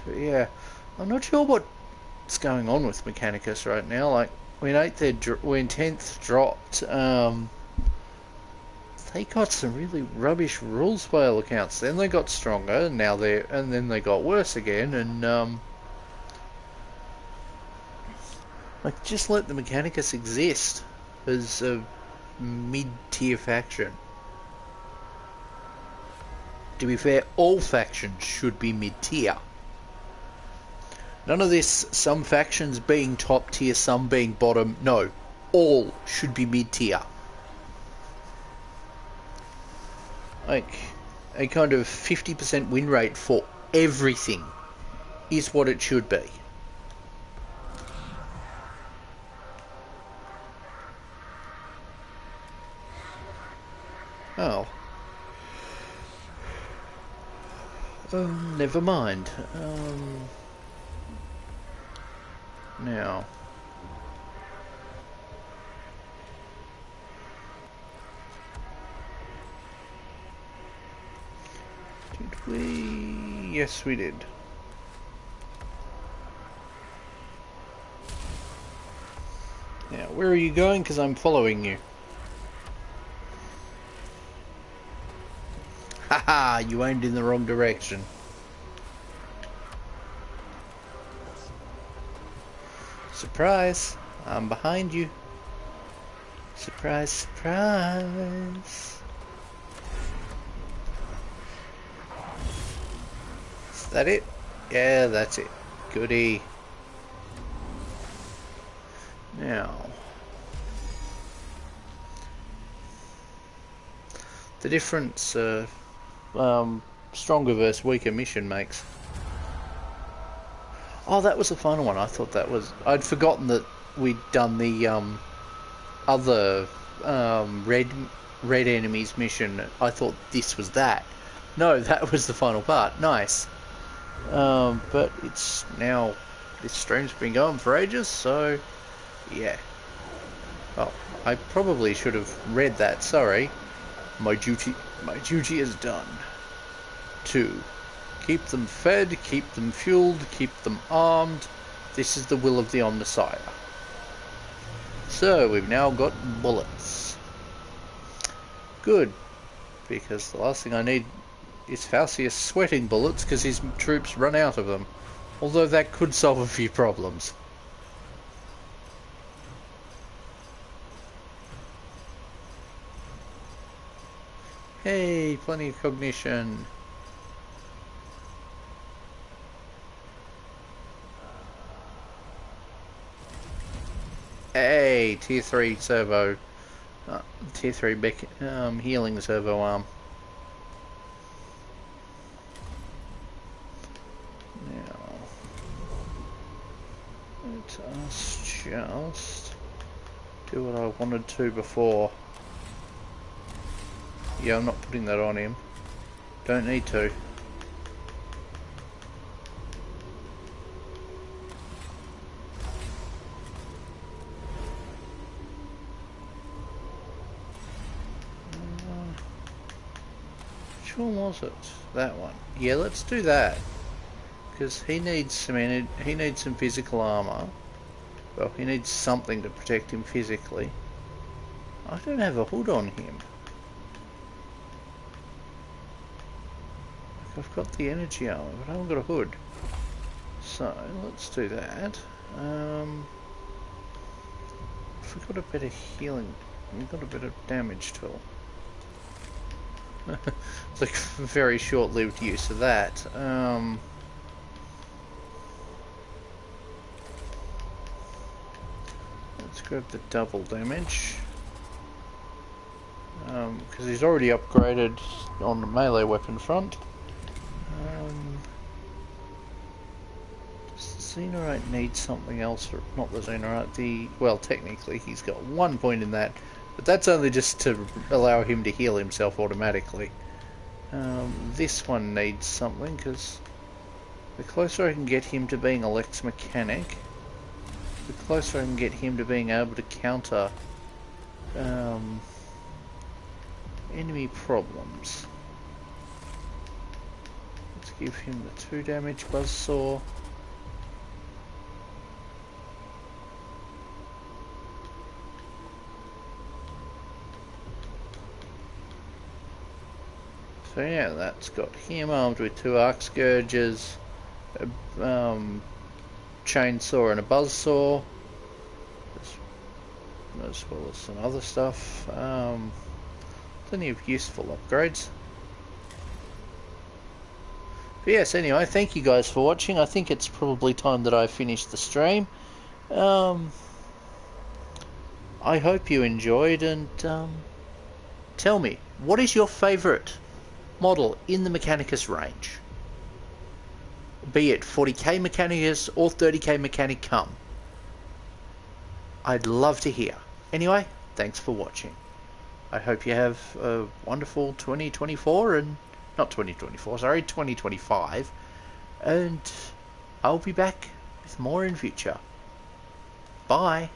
But yeah, I'm not sure what's going on with Mechanicus right now. Like, when 10th dropped, they got some really rubbish rules by all accounts. Then they got stronger, and then they got worse again, and like, just let the Mechanicus exist as a mid-tier faction. To be fair, all factions should be mid-tier. None of this, some factions being top tier, some being bottom. No, all should be mid-tier. Like, a kind of 50% win rate for everything is what it should be. Oh. Never mind. Now. Did we? Yes, we did. Now, where are you going? Because I'm following you. Haha, you aimed in the wrong direction. Surprise! I'm behind you. Surprise, surprise. Is that it? Yeah, that's it. Goody. Now, the difference stronger versus weaker mission makes. Oh, that was the final one. I thought that was... I'd forgotten that we'd done the other red enemies mission. I thought this was that. No, that was the final part. Nice. But it's now... This stream's been going for ages, so... Yeah. Oh, I probably should have read that. Sorry. My duty is done. 2. Keep them fed, keep them fueled, keep them armed. This is the will of the Omnissiah. So, we've now got bullets. Good. Because the last thing I need is Faucius sweating bullets because his troops run out of them. Although that could solve a few problems. Hey, plenty of cognition. Hey, tier 3 servo. Tier 3 healing servo arm. Now, let us just do what I wanted to before. Yeah, I'm not putting that on him. Don't need to. Which one was it? That one. Yeah, let's do that. Because he needs some physical armor. Well, he needs something to protect him physically. I don't have a hood on him. I've got the energy armor, but I haven't got a hood. So, let's do that. If we've got a better healing, we've got a better damage tool. It's like very short-lived use of that. Let's grab the double damage. Because he's already upgraded on the melee weapon front. Does the Xenorite need something else? Or not the Xenorite, well, technically he's got 1 point in that, but that's only just to allow him to heal himself automatically. This one needs something, because the closer I can get him to being a Lex Mechanic, the closer I can get him to being able to counter enemy problems. Let's give him the 2 damage buzzsaw. So yeah, that's got him armed with 2 arc scourges, a chainsaw and a buzzsaw, as well as some other stuff. Plenty of useful upgrades. But yes, anyway, thank you guys for watching. I think it's probably time that I finish the stream. I hope you enjoyed, and tell me, what is your favourite model in the Mechanicus range? Be it 40k Mechanicus or 30k Mechanic come. I'd love to hear. Anyway, thanks for watching. I hope you have a wonderful 2024 and... not 2024, sorry, 2025. And I'll be back with more in future. Bye.